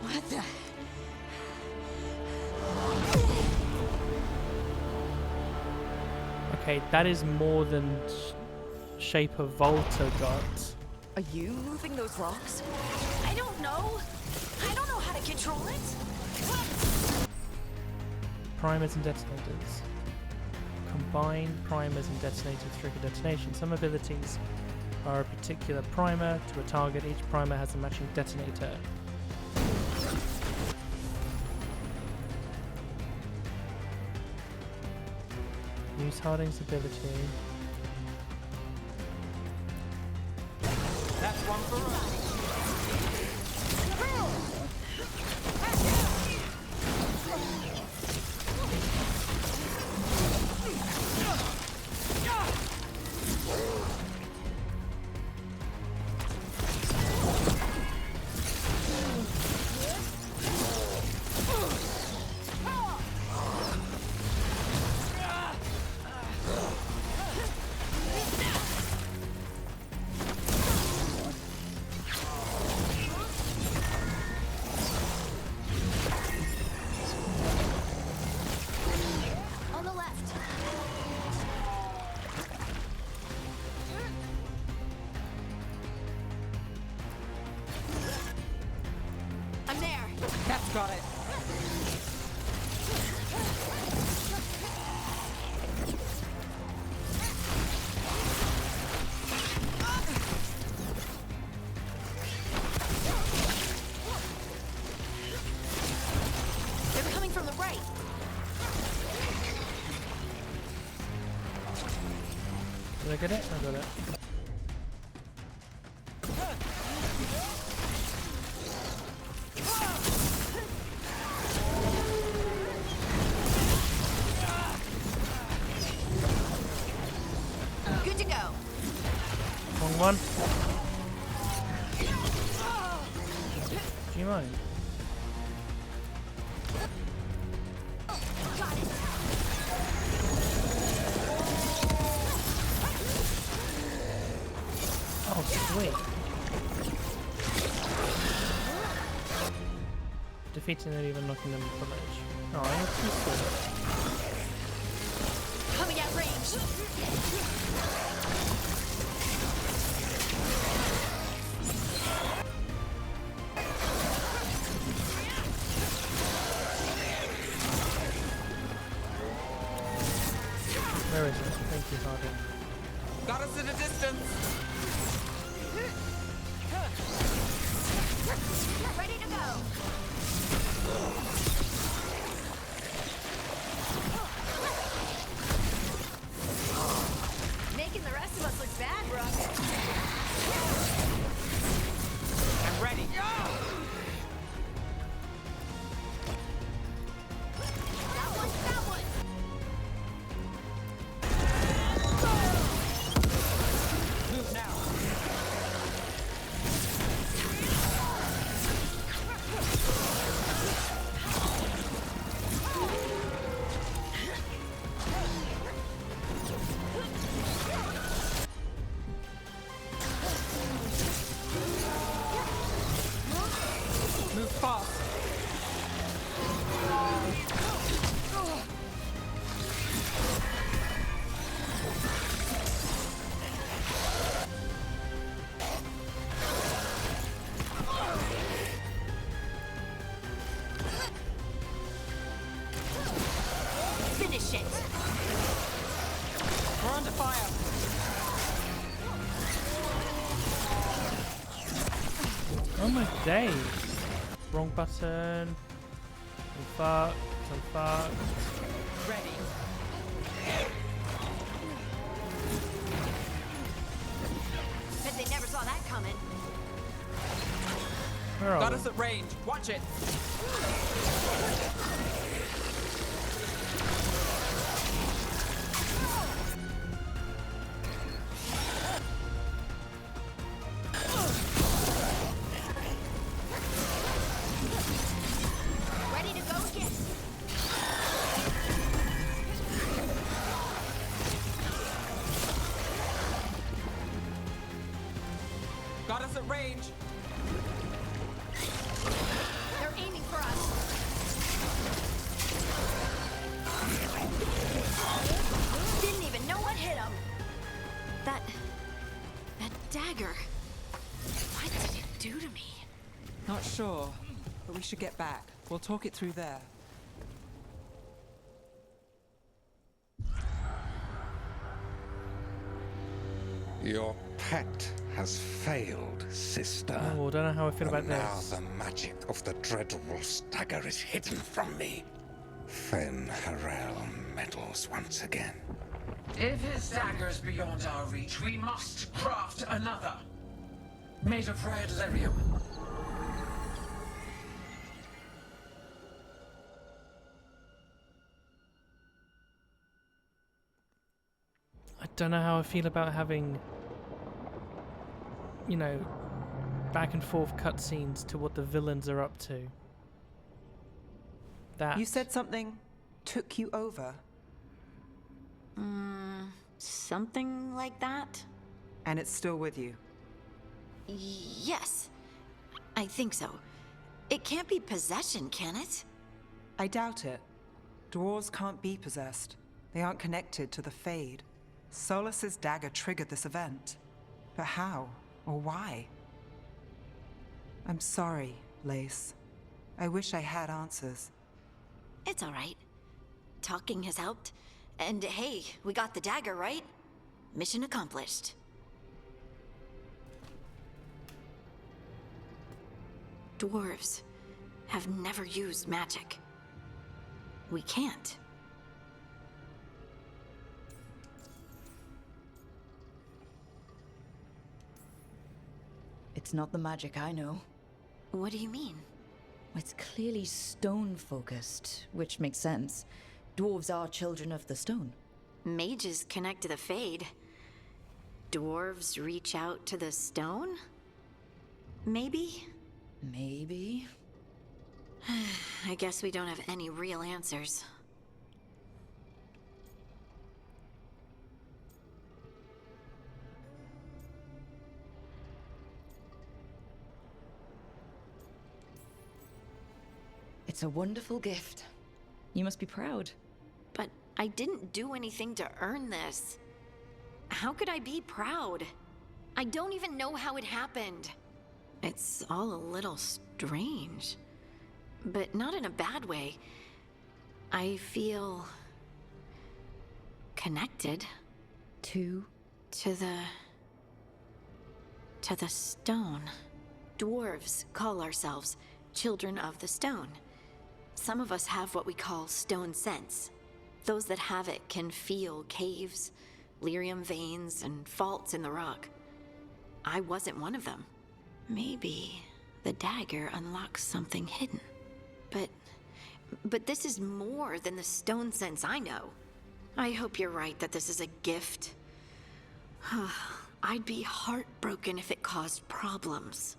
Speaker 13: What the?
Speaker 1: Okay, that is more than shape of Volta got.
Speaker 7: Are you moving those rocks?
Speaker 13: I don't know. I don't know how to control it.
Speaker 1: Primers and detonators. Combine primers and detonators to trigger detonation. Some abilities are a particular primer to a target. Each primer has a matching detonator. Use Harding's ability.
Speaker 6: That's one for us.
Speaker 13: On the left. I'm there.
Speaker 6: Cat's got it.
Speaker 13: They're coming from the right.
Speaker 1: Did I get it? I got it.
Speaker 13: Good to go.
Speaker 1: Wrong one. Do you mind?
Speaker 13: Got it.
Speaker 1: Oh, sweet. Defeating them, even knocking them off the ledge. Oh, I'm too slow.
Speaker 13: Coming at range.
Speaker 1: Where is it? Thank you, Harding.
Speaker 6: Got us at a distance.
Speaker 13: Ready to go. Making the rest of us look bad, Rook.
Speaker 6: I'm ready.
Speaker 13: That one, that one.
Speaker 6: Move now. Move fast.
Speaker 13: Finish it.
Speaker 6: We're under fire.
Speaker 1: Oh my days. Wrong button. I'm fucked. I'm fucked.
Speaker 6: Ready.
Speaker 13: Bet they never saw that coming.
Speaker 1: Where are
Speaker 6: Got
Speaker 1: we?
Speaker 6: us at range. Watch it.
Speaker 13: Ready to go again.
Speaker 6: Got us at range.
Speaker 13: They're aiming for us. Didn't even know
Speaker 8: do to me?
Speaker 6: Not sure, but we should get back. We'll talk it through there.
Speaker 15: Your pet has failed, sister.
Speaker 1: Oh, I don't know how I feel about
Speaker 15: now
Speaker 1: this.
Speaker 15: the magic of the Dreadwolf's dagger is hidden from me. Fen'harel meddles once again.
Speaker 14: If his dagger's beyond our reach, we must craft another. Made of red lyrium.
Speaker 1: I don't know how I feel about having, you know, back and forth cutscenes to what the villains are up to. That.
Speaker 6: You said something took you over.
Speaker 13: Something like that?
Speaker 6: And it's still with you.
Speaker 13: Yes. I think so. It can't be possession, can it?
Speaker 6: I doubt it. Dwarves can't be possessed. They aren't connected to the Fade. Solus's dagger triggered this event. But how? Or why? I'm sorry, Lace. I wish I had answers.
Speaker 13: It's all right. Talking has helped. And hey, we got the dagger, right? Mission accomplished. Dwarves have never used magic. We can't.
Speaker 7: It's not the magic I know.
Speaker 13: What do you mean?
Speaker 7: It's clearly stone-focused, which makes sense. Dwarves are children of the stone.
Speaker 13: Mages connect to the Fade. Dwarves reach out to the stone? Maybe?
Speaker 7: Maybe.
Speaker 13: I guess we don't have any real answers.
Speaker 7: It's a wonderful gift. You must be proud.
Speaker 13: But I didn't do anything to earn this. How could I be proud? I don't even know how it happened. It's all a little strange. But not in a bad way. I feel... connected.
Speaker 7: To
Speaker 13: the stone. Dwarves call ourselves children of the stone. Some of us have what we call stone sense. Those that have it can feel caves, lyrium veins, and faults in the rock. I wasn't one of them. Maybe the dagger unlocks something hidden. But this is more than the stone sense I know. I hope you're right that this is a gift. I'd be heartbroken if it caused problems.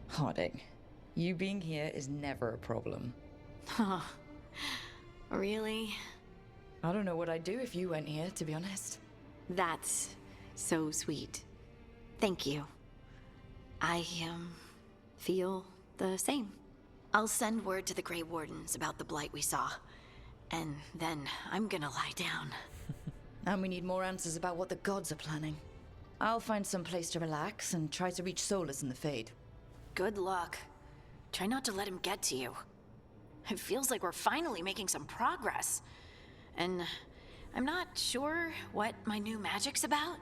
Speaker 7: Harding, you being here is never a problem.
Speaker 13: Huh. Really?
Speaker 7: I don't know what I'd do if you went here, to be honest.
Speaker 13: That's so sweet. Thank you. I, feel the same. I'll send word to the Grey Wardens about the blight we saw. And then I'm gonna lie down.
Speaker 7: And we need more answers about what the gods are planning. I'll find some place to relax and try to reach Solus in the Fade.
Speaker 13: Good luck. Try not to let him get to you. It feels like we're finally making some progress. And I'm not sure what my new magic's about,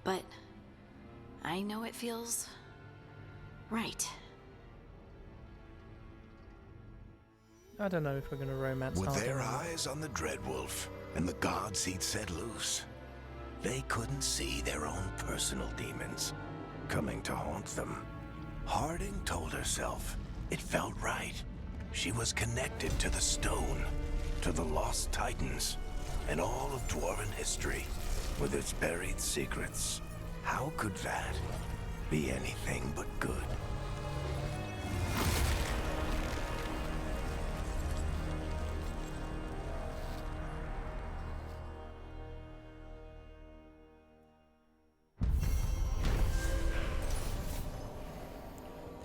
Speaker 13: but I know it feels right.
Speaker 1: I don't know if we're going to romance
Speaker 9: With
Speaker 1: Harding.
Speaker 9: their eyes on the Dreadwolf and the gods he'd set loose, they couldn't see their own personal demons coming to haunt them. Harding told herself it felt right. She was connected to the stone, to the lost titans, and all of dwarven history, with its buried secrets. How could that be anything but good?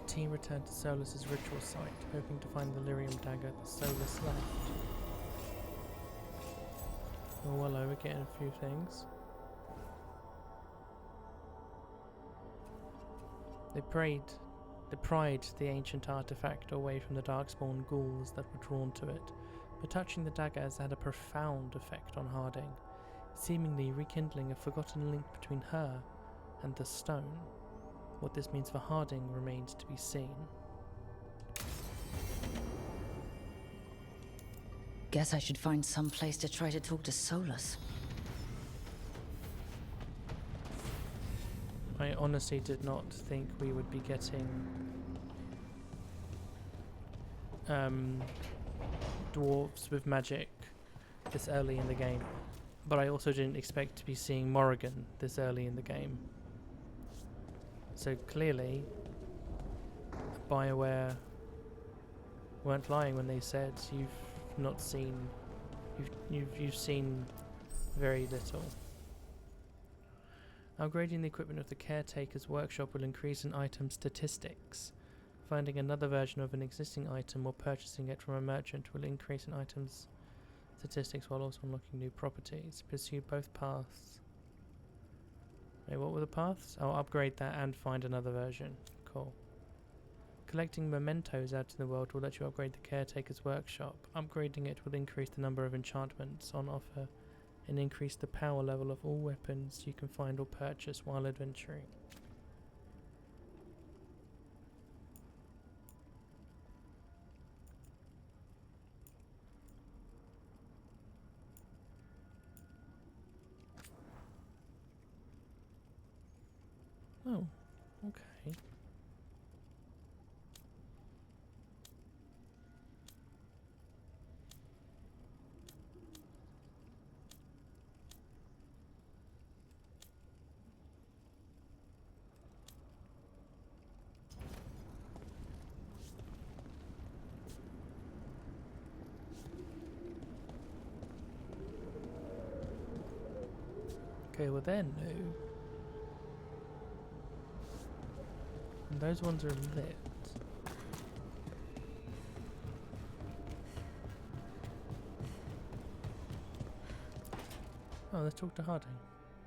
Speaker 1: The team returned to Solus's ritual site, hoping to find the lyrium dagger that Solus left. Oh, hello, we're getting a few things. They pried the ancient artifact away from the darkspawn ghouls that were drawn to it, but touching the dagger has had a profound effect on Harding, seemingly rekindling a forgotten link between her and the stone. What this means for Harding remains to be seen.
Speaker 7: Guess I should find some place to try to talk to Solus.
Speaker 1: I honestly did not think we would be getting dwarves with magic this early in the game, but I also didn't expect to be seeing Morrigan this early in the game. So clearly, BioWare weren't lying when they said you've not seen, you've seen very little. Upgrading the equipment of the caretaker's workshop will increase an item's statistics. Finding another version of an existing item or purchasing it from a merchant will increase an item's statistics while also unlocking new properties. Pursue both paths. Wait, what were the paths? I'll upgrade that and find another version. Cool. Collecting mementos out in the world will let you upgrade the caretaker's workshop. Upgrading it will increase the number of enchantments on offer and increase the power level of all weapons you can find or purchase while adventuring. Oh, okay. Okay, well they're new. And those ones are lit. Oh, let's talk to Harding.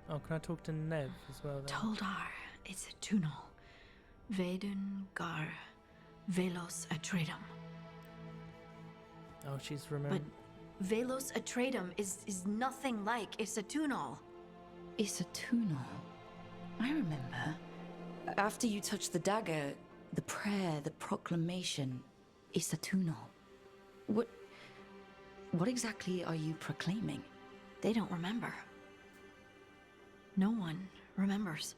Speaker 1: Oh, can I talk to Nev as well then?
Speaker 8: Toldar, it's a tunnel. Veilgaurd, Velos Atreitum.
Speaker 1: Oh, she's remembering.
Speaker 8: But Velos Atreitum is nothing like Isatunal.
Speaker 7: Isatunal. I remember. After you touched the dagger, the prayer, the proclamation, Isatunal. What exactly are you proclaiming?
Speaker 8: They don't remember. No one remembers.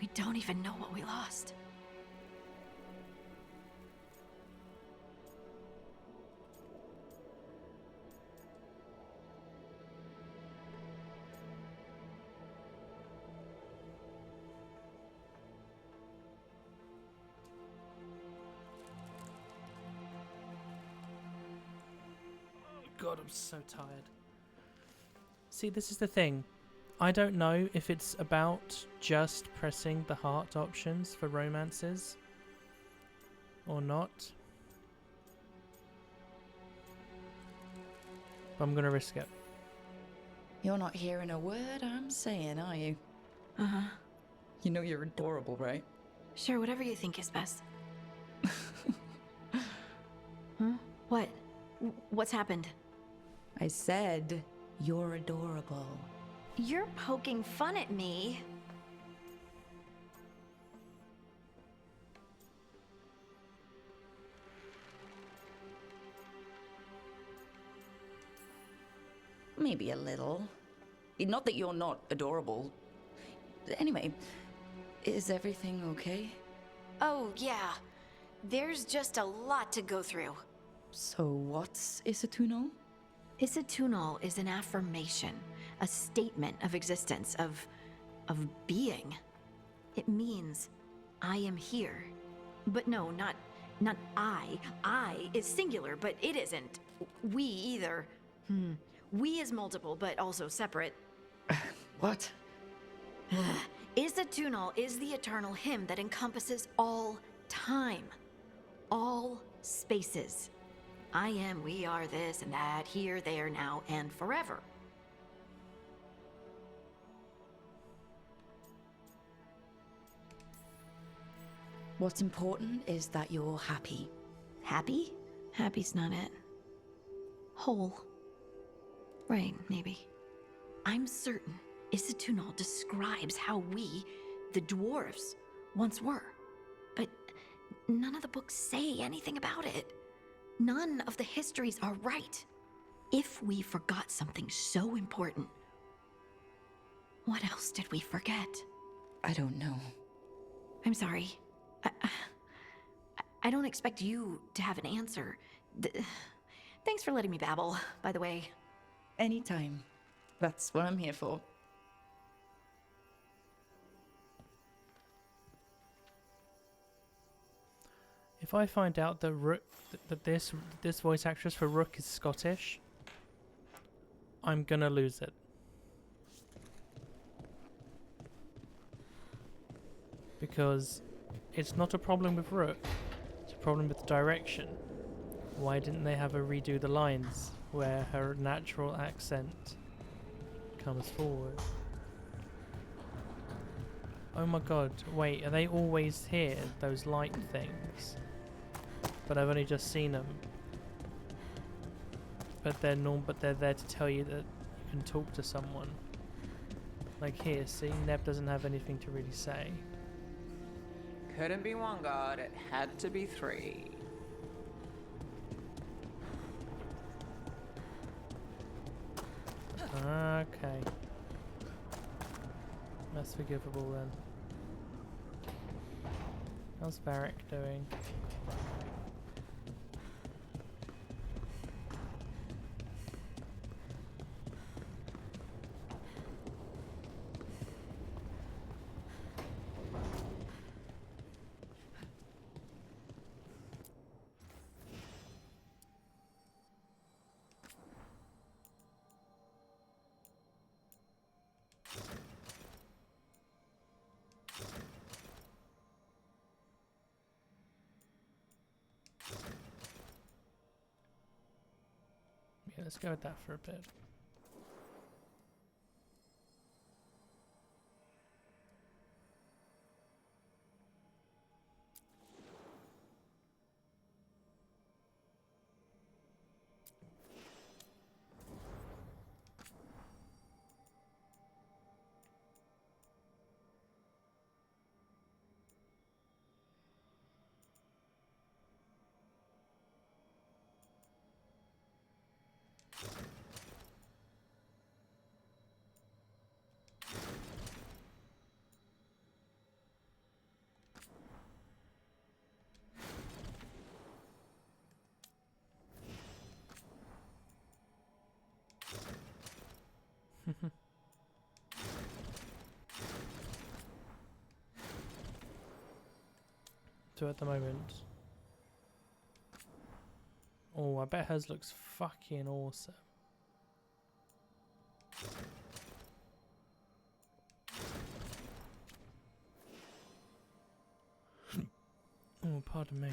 Speaker 8: We don't even know what we lost.
Speaker 1: God, I'm so tired. See, this is the thing. I don't know if it's about just pressing the heart options for romances or not. But I'm gonna risk it.
Speaker 7: You're not hearing a word I'm saying, are you?
Speaker 8: Uh-huh.
Speaker 7: You know you're adorable, right?
Speaker 8: Sure, whatever you think is best. Huh? What? What's happened?
Speaker 7: I said you're adorable.
Speaker 8: You're poking fun at me.
Speaker 7: Maybe a little. Not that you're not adorable. Anyway, is everything okay?
Speaker 8: Oh, yeah. There's just a lot to go through.
Speaker 7: So what's Isatunal?
Speaker 8: Isatunal is an affirmation, a statement of existence, of being. It means, I am here. But no, not I. I is singular, but it isn't. We either. We is multiple, but also separate.
Speaker 7: What?
Speaker 8: Isatunal is the eternal hymn that encompasses all time. All spaces. I am, we are this and that, here, there, now, and forever.
Speaker 7: What's important is that you're happy.
Speaker 8: Happy? Happy's not it. Whole. Right, maybe. I'm certain Isitunal describes how we, the dwarves, once were. But none of the books say anything about it. None of the histories are right. If we forgot something so important, what else did we forget?
Speaker 7: I don't know.
Speaker 8: I'm sorry. I don't expect you to have an answer. Thanks for letting me babble, by the way.
Speaker 7: Anytime. That's what I'm here for.
Speaker 1: If I find out that Rook, that this voice actress for Rook is Scottish, I'm gonna lose it. Because it's not a problem with Rook, it's a problem with the direction. Why didn't they have her redo the lines where her natural accent comes forward? Oh my god, wait, are they always here, those light things? But I've only just seen them. But they're there to tell you that you can talk to someone. Like here, see, Neb doesn't have anything to really say.
Speaker 16: Couldn't be one god, it had to be three.
Speaker 1: Okay. That's forgivable then. How's Varric doing? Yeah, let's go with that for a bit. So at the moment, oh, I bet hers looks fucking awesome. Oh, pardon me.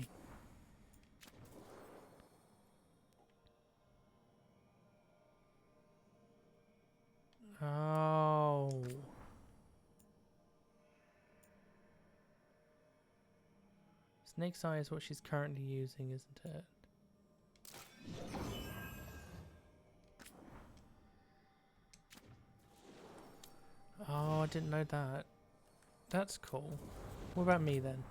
Speaker 1: Oh. Snake's Eye is what she's currently using, isn't it? Oh, I didn't know that. That's cool. What about me then?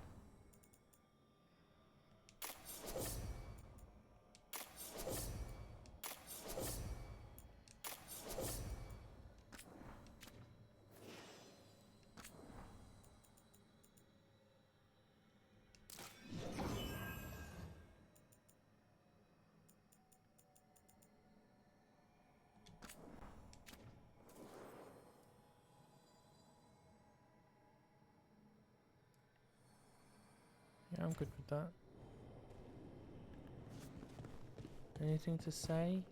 Speaker 1: Yeah, I'm good with that. Anything to say?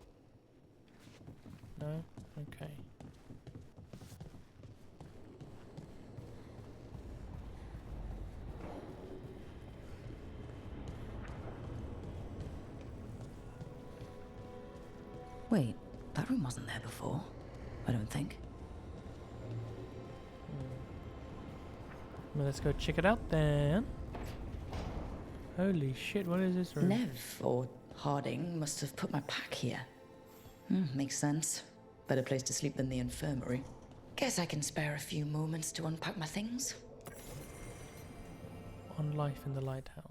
Speaker 1: No? Okay.
Speaker 7: Wait, that room wasn't there before. I don't think.
Speaker 1: Well, let's go check it out then. Holy shit, what is this room?
Speaker 7: Nev, or Harding, must have put my pack here. Makes sense. Better place to sleep than the infirmary. Guess I can spare a few moments to unpack my things.
Speaker 1: On life in the lighthouse.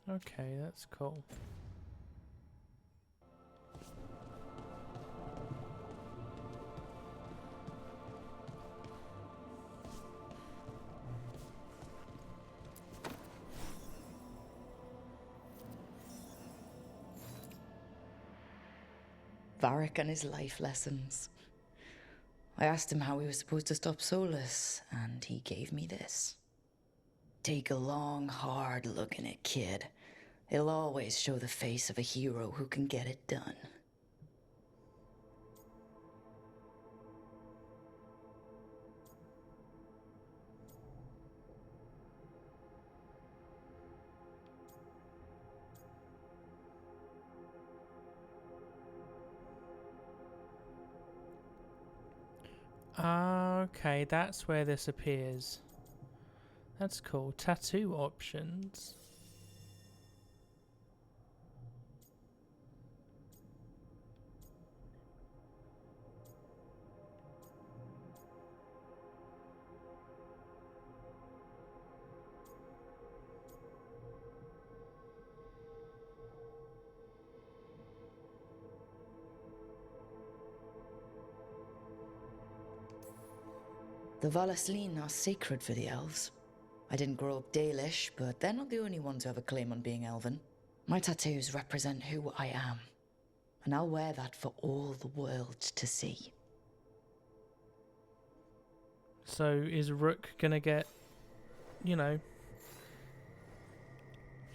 Speaker 1: Okay, that's cool.
Speaker 7: Varric and his life lessons. I asked him how we were supposed to stop Solus, and he gave me this. Take a long, hard look in it, kid. It'll always show the face of a hero who can get it done.
Speaker 1: Okay, that's where this appears. That's cool. Tattoo options.
Speaker 7: The Valasleen are sacred for the elves. I didn't grow up Dalish, but they're not the only ones who have a claim on being elven. My tattoos represent who I am, and I'll wear that for all the world to see.
Speaker 1: So is Rook gonna get, you know,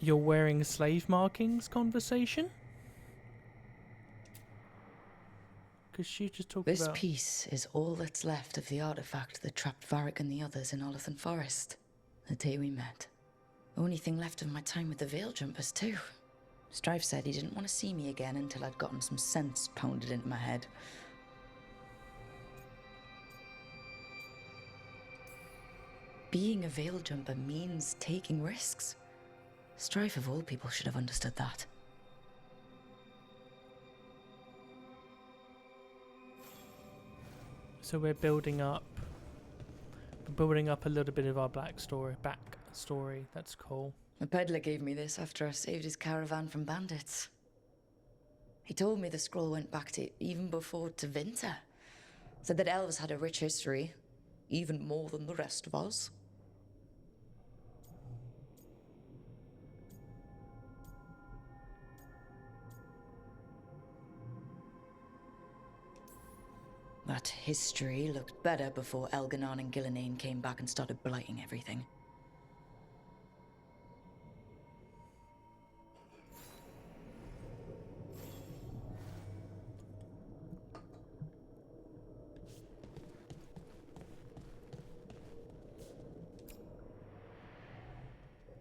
Speaker 1: you're wearing slave markings conversation? Because she just talked about...
Speaker 7: This piece is all that's left of the artifact that trapped Varric and the others in Olathan Forest, the day we met. Only thing left of my time with the Veiljumpers, too. Strife said he didn't want to see me again until I'd gotten some sense pounded into my head. Being a Veiljumper means taking risks. Strife of all people should have understood that.
Speaker 1: So we're building up a little bit of our back story. That's cool.
Speaker 7: The peddler gave me this after I saved his caravan from bandits. He told me the scroll went back to even before Tevinter. Said that elves had a rich history, even more than the rest of us. That history looked better before Elganon and Gillenane came back and started blighting everything.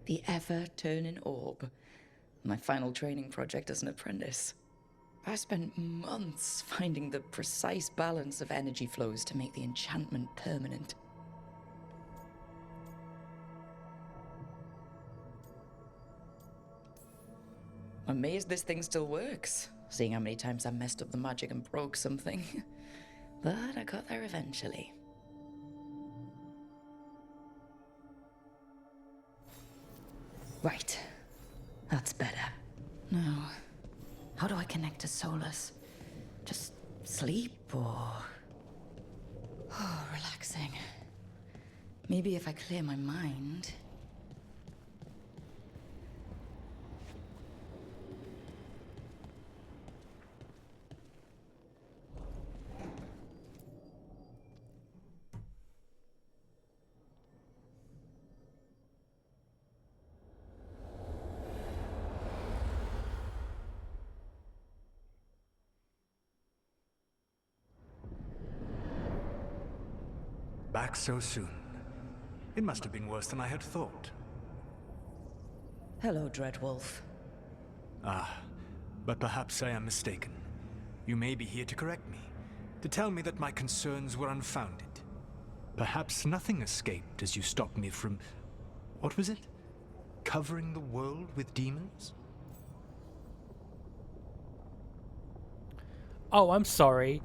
Speaker 7: The ever-turning orb. My final training project as an apprentice. I spent months finding the precise balance of energy flows to make the enchantment permanent. I'm amazed this thing still works, seeing how many times I messed up the magic and broke something. But I got there eventually. Right. That's better. Now, how do I connect to Solus? Just sleep or... Oh, relaxing. Maybe if I clear my mind...
Speaker 17: Back so soon. It must have been worse than I had thought.
Speaker 7: Hello, Dreadwolf.
Speaker 17: Ah, but perhaps I am mistaken. You may be here to correct me, to tell me that my concerns were unfounded. Perhaps nothing escaped as you stopped me from... what was it? Covering the world with demons?
Speaker 1: Oh, I'm sorry.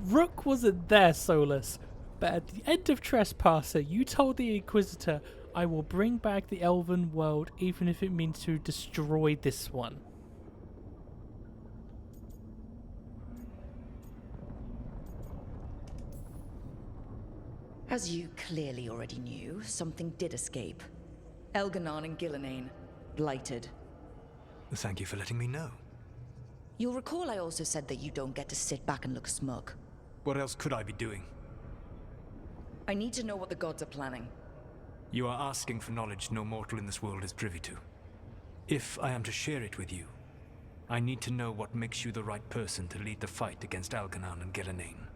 Speaker 1: Rook wasn't there, Solus. But at the end of Trespasser, you told the Inquisitor, I will bring back the Elven world, even if it means to destroy this one.
Speaker 7: As you clearly already knew, something did escape. Elganon and Gillenane, blighted.
Speaker 17: Thank you for letting me know.
Speaker 7: You'll recall I also said that you don't get to sit back and look smug.
Speaker 17: What else could I be doing?
Speaker 7: I need to know what the gods are planning.
Speaker 17: You are asking for knowledge no mortal in this world is privy to. If I am to share it with you, I need to know what makes you the right person to lead the fight against Elganon and Gillenane.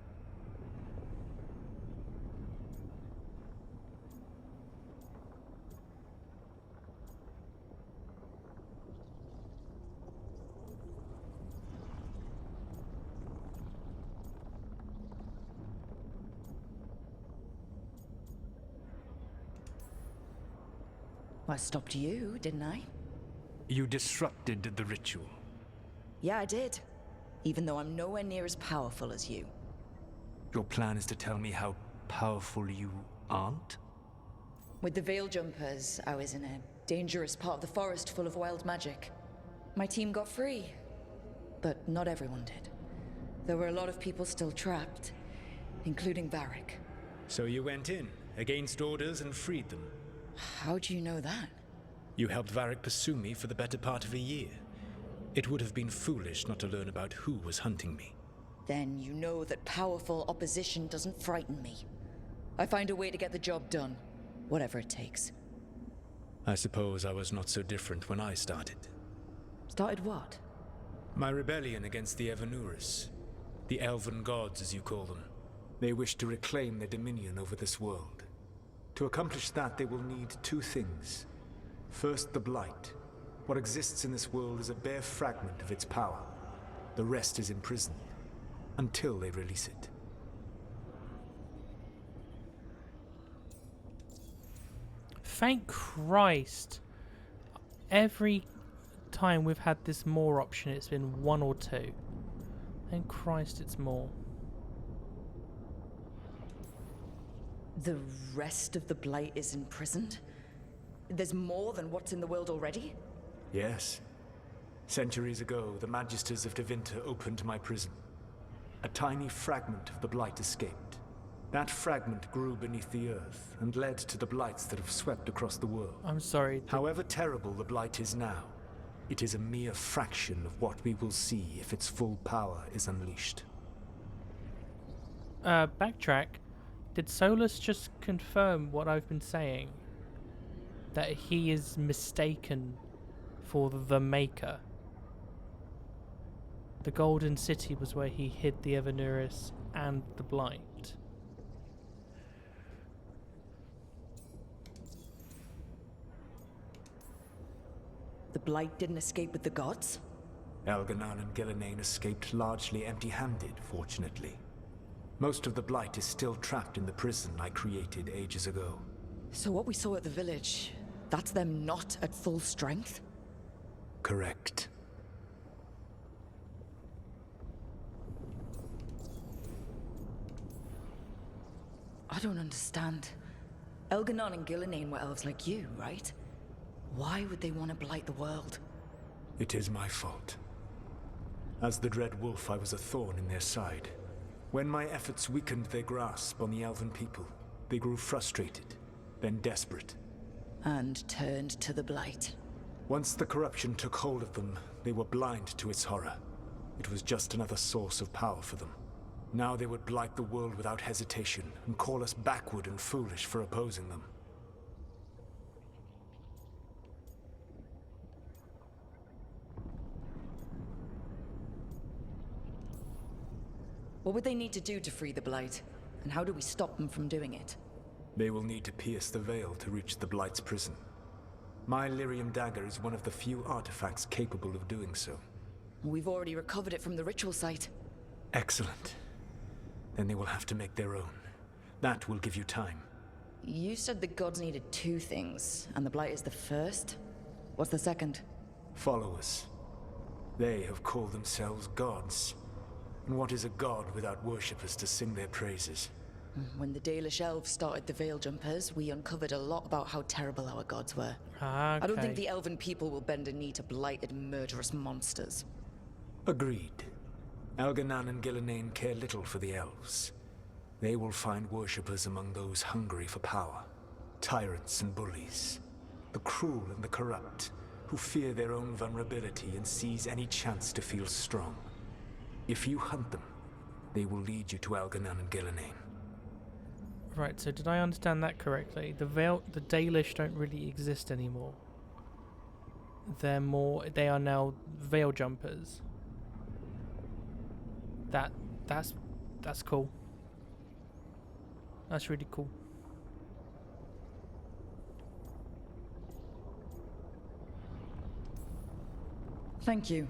Speaker 7: I stopped you, didn't I?
Speaker 17: You disrupted the ritual.
Speaker 7: Yeah, I did. Even though I'm nowhere near as powerful as you.
Speaker 17: Your plan is to tell me how powerful you aren't?
Speaker 7: With the Veil Jumpers, I was in a dangerous part of the forest full of wild magic. My team got free, but not everyone did. There were a lot of people still trapped, including Varric.
Speaker 17: So you went in, against orders, and freed them?
Speaker 7: How do you know that?
Speaker 17: You helped Varric pursue me for the better part of a year. It would have been foolish not to learn about who was hunting me.
Speaker 7: Then you know that powerful opposition doesn't frighten me. I find a way to get the job done, whatever it takes.
Speaker 17: I suppose I was not so different when I started.
Speaker 7: Started what?
Speaker 17: My rebellion against the evanuris. The elven gods, as you call them. They wish to reclaim their dominion over this world. To accomplish that, they will need two things. First, the Blight. What exists in this world is a bare fragment of its power. The rest is imprisoned, until they release it.
Speaker 1: Thank Christ. Every time we've had this more option, it's been one or two. Thank Christ it's more.
Speaker 7: The rest of the Blight is imprisoned? There's more than what's in the world already?
Speaker 17: Yes. Centuries ago, the Magisters of Tevinter opened my prison. A tiny fragment of the Blight escaped. That fragment grew beneath the earth and led to the Blights that have swept across the world.
Speaker 1: I'm sorry.
Speaker 17: However terrible the Blight is now, it is a mere fraction of what we will see if its full power is unleashed.
Speaker 1: Backtrack. Did Solus just confirm what I've been saying? That he is mistaken for the Maker? The Golden City was where he hid the evanuris and the Blight.
Speaker 7: The Blight didn't escape with the gods?
Speaker 17: Elganon and Gillenane escaped largely empty-handed, fortunately. Most of the Blight is still trapped in the prison I created ages ago.
Speaker 7: So what we saw at the village, that's them not at full strength?
Speaker 17: Correct.
Speaker 7: I don't understand. Elganon and Gillenane were elves like you, right? Why would they want to blight the world?
Speaker 17: It is my fault. As the Dread Wolf, I was a thorn in their side. When my efforts weakened their grasp on the elven people, they grew frustrated, then desperate.
Speaker 7: And turned to the Blight.
Speaker 17: Once the corruption took hold of them, they were blind to its horror. It was just another source of power for them. Now they would blight the world without hesitation and call us backward and foolish for opposing them.
Speaker 7: What would they need to do to free the Blight? And how do we stop them from doing it?
Speaker 17: They will need to pierce the veil to reach the Blight's prison. My lyrium dagger is one of the few artifacts capable of doing so.
Speaker 7: We've already recovered it from the ritual site.
Speaker 17: Excellent. Then they will have to make their own. That will give you time.
Speaker 7: You said the gods needed 2 things, and the Blight is the first? What's the second?
Speaker 17: Followers. They have called themselves gods. And what is a god without worshippers to sing their praises?
Speaker 7: When the Dalish elves started the Veil Jumpers, we uncovered a lot about how terrible our gods were.
Speaker 1: Okay.
Speaker 7: I don't think the elven people will bend a knee to blighted, murderous monsters.
Speaker 17: Agreed. Elganan and Gillenane care little for the elves. They will find worshippers among those hungry for power. Tyrants and bullies. The cruel and the corrupt, who fear their own vulnerability and seize any chance to feel strong. If you hunt them, they will lead you to Elganan and Gillenane.
Speaker 1: Right, so did I understand that correctly? The Dalish don't really exist anymore. They are now Veil Jumpers. That's cool. That's really cool.
Speaker 7: Thank you.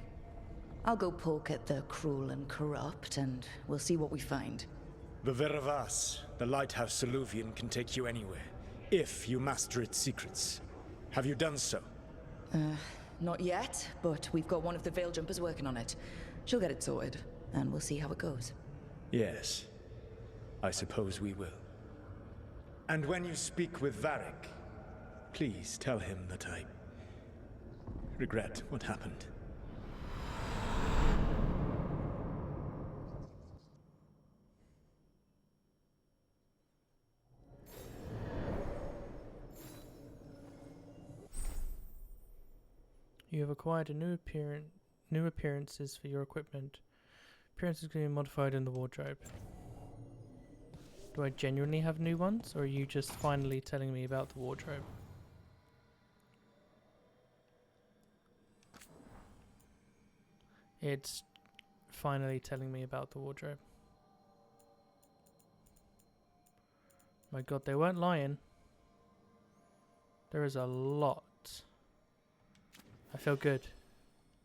Speaker 7: I'll go poke at the cruel and corrupt, and we'll see what we find.
Speaker 17: The Veravas, the lighthouse Soluvian, can take you anywhere, if you master its secrets. Have you done so?
Speaker 7: Not yet, but we've got one of the Veil Jumpers working on it. She'll get it sorted, and we'll see how it goes.
Speaker 17: Yes. I suppose we will. And when you speak with Varric, please tell him that I regret what happened.
Speaker 1: You have acquired a new appearances for your equipment. Appearances can be modified in the wardrobe. Do I genuinely have new ones, or are you just finally telling me about the wardrobe? It's finally telling me about the wardrobe. My god, they weren't lying. There is a lot. I feel good.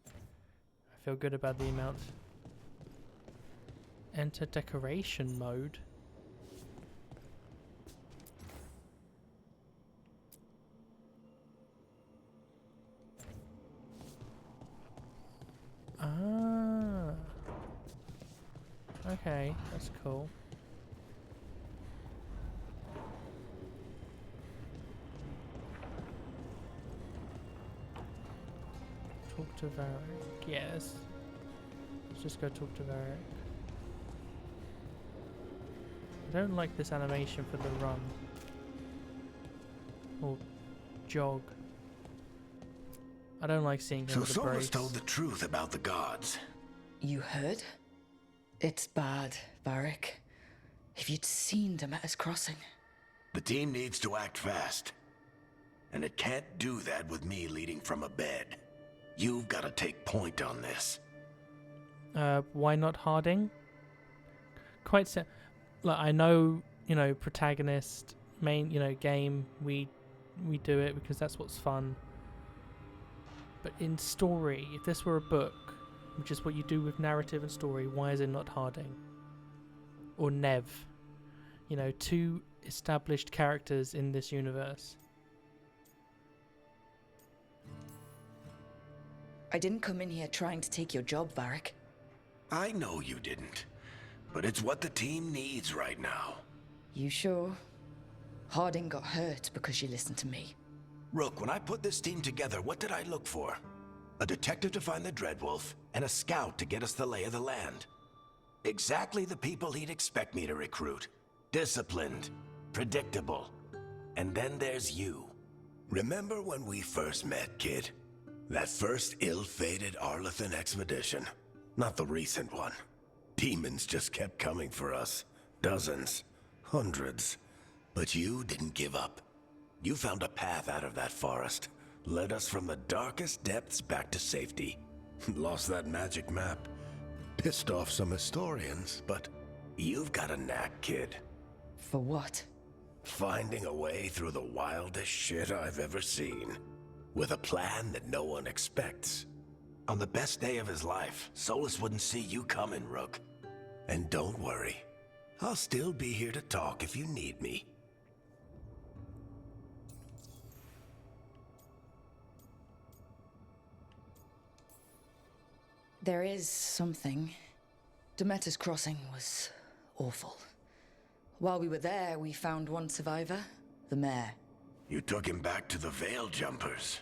Speaker 1: I feel good about the amount. Enter decoration mode. Ah. Okay, that's cool. Talk to Varric. Yes. Let's just go talk to Varric. I don't like this animation for the run. Or jog. I don't like seeing him
Speaker 9: So
Speaker 1: with the brace.
Speaker 9: Solus told the truth about the gods.
Speaker 7: You heard? It's bad, Varric. If you'd seen Demeter's crossing.
Speaker 9: The team needs to act fast. And it can't do that with me leading from a bed. You've got to take point on this.
Speaker 1: Why not Harding? Quite like, I know, protagonist, main, game, we do it because that's what's fun. But in story, if this were a book, which is what you do with narrative and story, why is it not Harding? Or Nev? 2 established characters in this universe.
Speaker 7: I didn't come in here trying to take your job, Varric.
Speaker 9: I know you didn't. But it's what the team needs right now.
Speaker 7: You sure? Harding got hurt because she listened to me.
Speaker 9: Rook, when I put this team together, what did I look for? A detective to find the Dreadwolf, and a scout to get us the lay of the land. Exactly the people he'd expect me to recruit. Disciplined, predictable. And then there's you. Remember when we first met, kid? That first ill-fated Arlathan expedition. Not the recent one. Demons just kept coming for us. Dozens. Hundreds. But you didn't give up. You found a path out of that forest. Led us from the darkest depths back to safety. Lost that magic map. Pissed off some historians, but you've got a knack, kid.
Speaker 7: For what?
Speaker 9: Finding a way through the wildest shit I've ever seen. With a plan that no one expects. On the best day of his life, Solus wouldn't see you coming, Rook. And don't worry. I'll still be here to talk if you need me.
Speaker 7: There is something. Demeter's crossing was awful. While we were there, we found one survivor, the mayor.
Speaker 9: You took him back to the Veil Jumpers.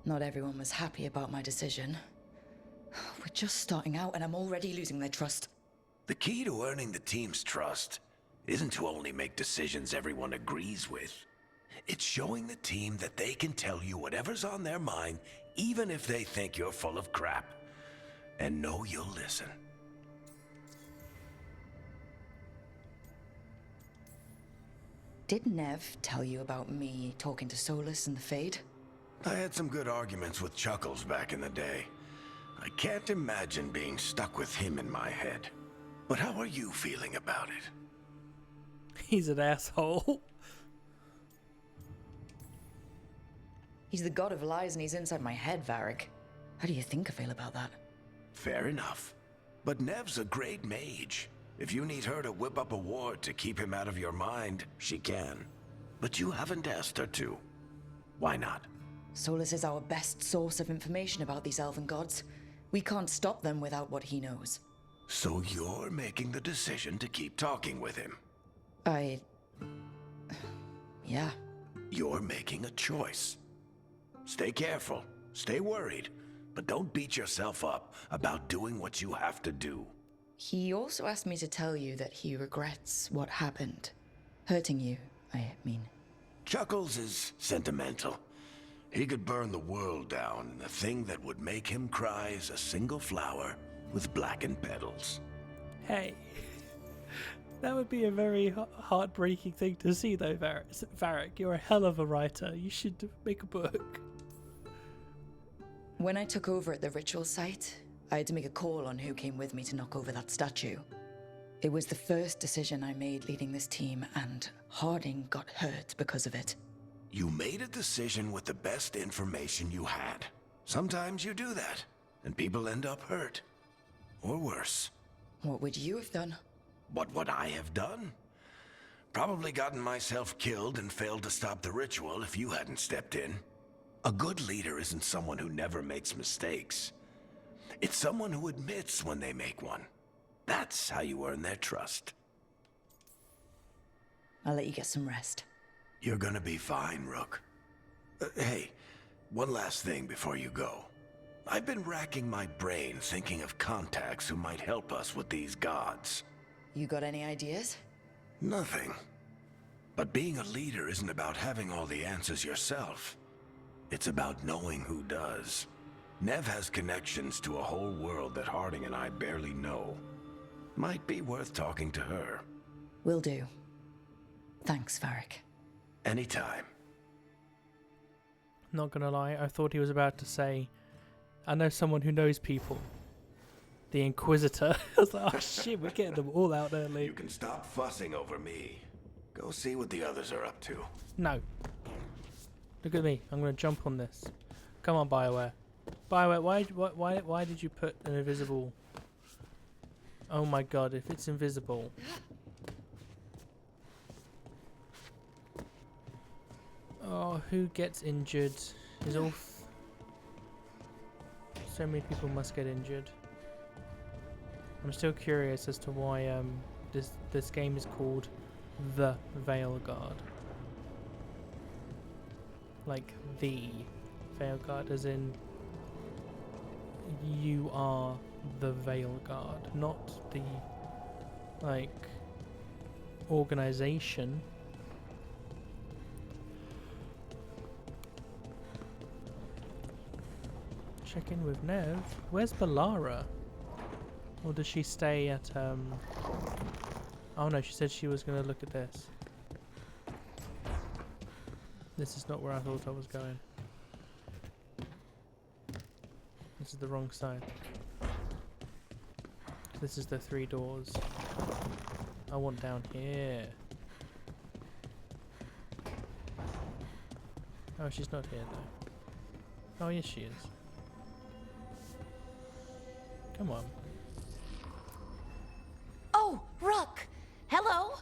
Speaker 7: Not everyone was happy about my decision. We're just starting out and I'm already losing their trust.
Speaker 9: The key to earning the team's trust isn't to only make decisions everyone agrees with. It's showing the team that they can tell you whatever's on their mind, even if they think you're full of crap. And know you'll listen.
Speaker 7: Did Nev tell you about me talking to Solus and the Fade?
Speaker 9: I had some good arguments with Chuckles back in the day. I can't imagine being stuck with him in my head. But how are you feeling about it?
Speaker 1: He's an asshole.
Speaker 7: He's the god of lies and he's inside my head, Varric. How do you think I feel about that?
Speaker 9: Fair enough. But Nev's a great mage. If you need her to whip up a ward to keep him out of your mind, she can. But you haven't asked her to. Why not?
Speaker 7: Solus is our best source of information about these elven gods. We can't stop them without what he knows.
Speaker 9: So you're making the decision to keep talking with him?
Speaker 7: Yeah.
Speaker 9: You're making a choice. Stay careful, stay worried, but don't beat yourself up about doing what you have to do.
Speaker 7: He also asked me to tell you that he regrets what happened. Hurting you, I mean.
Speaker 9: Chuckles is sentimental. He could burn the world down, and the thing that would make him cry is a single flower with blackened petals.
Speaker 1: Hey. That would be a very heartbreaking thing to see, though, Varric. You're a hell of a writer. You should make a book.
Speaker 7: When I took over at the ritual site, I had to make a call on who came with me to knock over that statue. It was the first decision I made leading this team, and Harding got hurt because of it.
Speaker 9: You made a decision with the best information you had. Sometimes you do that, and people end up hurt. Or worse.
Speaker 7: What would you have done?
Speaker 9: What would I have done? Probably gotten myself killed and failed to stop the ritual if you hadn't stepped in. A good leader isn't someone who never makes mistakes. It's someone who admits when they make one. That's how you earn their trust.
Speaker 7: I'll let you get some rest.
Speaker 9: You're gonna be fine, Rook. Hey, one last thing before you go. I've been racking my brain thinking of contacts who might help us with these gods.
Speaker 7: You got any ideas?
Speaker 9: Nothing. But being a leader isn't about having all the answers yourself. It's about knowing who does. Nev has connections to a whole world that Harding and I barely know. Might be worth talking to her.
Speaker 7: Will do. Thanks, Varric.
Speaker 9: Anytime.
Speaker 1: Not gonna lie, I thought he was about to say, I know someone who knows people. The Inquisitor. I was like, oh shit, we're getting them all out early.
Speaker 9: You can stop fussing over me. Go see what the others are up to.
Speaker 1: No. Look at me. I'm gonna jump on this. Come on, BioWare. BioWare, why did you put an invisible... Oh my god, if it's invisible... Oh, who gets injured? Is all... So many people must get injured. I'm still curious as to why this game is called The Veilgaurd. Like the Veilgaurd, as in you are the Veilgaurd, not the like organization. Check in with Nev. Where's Balara? Or does she stay at oh no, she said she was gonna look at this. This is not where I thought I was going. This is the wrong side. This is the 3 doors. I want down here. Oh, she's not here though. Oh, yes, she is. Come on.
Speaker 2: Oh, Rook! Hello!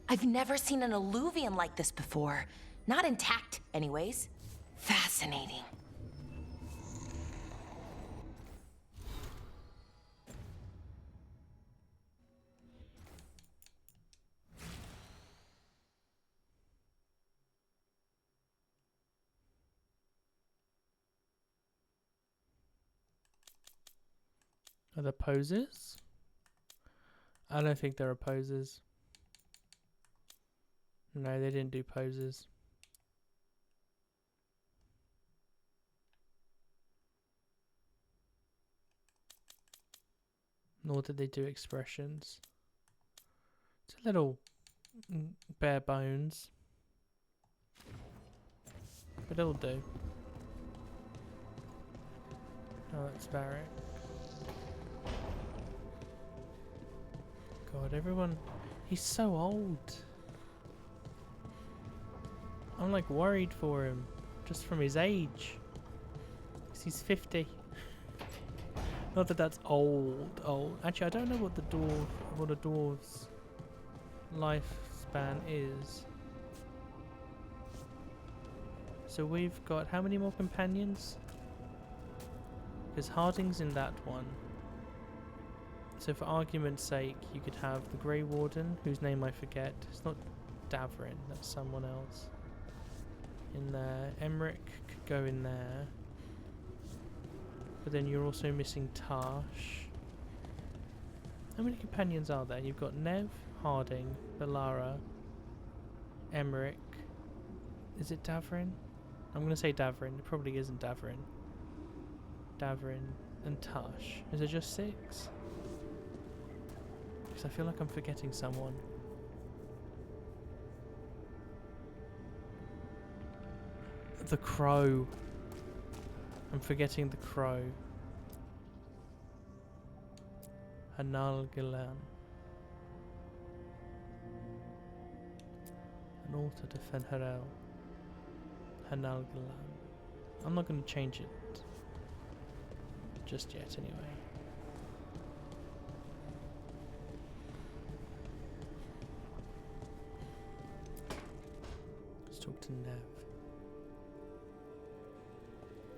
Speaker 2: I've never seen an alluvian like this before. Not intact, anyways. Fascinating.
Speaker 1: Are there poses? I don't think there are poses. No, they didn't do poses. Nor did they do expressions. It's a little bare bones. But it'll do. Oh, that's Varric. God, everyone... He's so old. I'm like worried for him. Just from his age. 'Cause he's 50. Not that that's old. Actually, I don't know what a dwarf's lifespan is. So we've got how many more companions? Because Harding's in that one. So for argument's sake, you could have the Grey Warden, whose name I forget. It's not Davrin, that's someone else. In there. Emmerich could go in there. But then you're also missing Tarsh. How many companions are there? You've got Nev, Harding, Belara, Emmerich. Is it Davrin? I'm going to say Davrin. It probably isn't Davrin. Davrin and Tarsh. Is it just 6? Because I feel like I'm forgetting someone. The Crow. I'm forgetting the Crow. Hanalgalan. An altar to fen'harel. Hanalgalan. I'm not going to change it just yet anyway. Let's talk to Nev.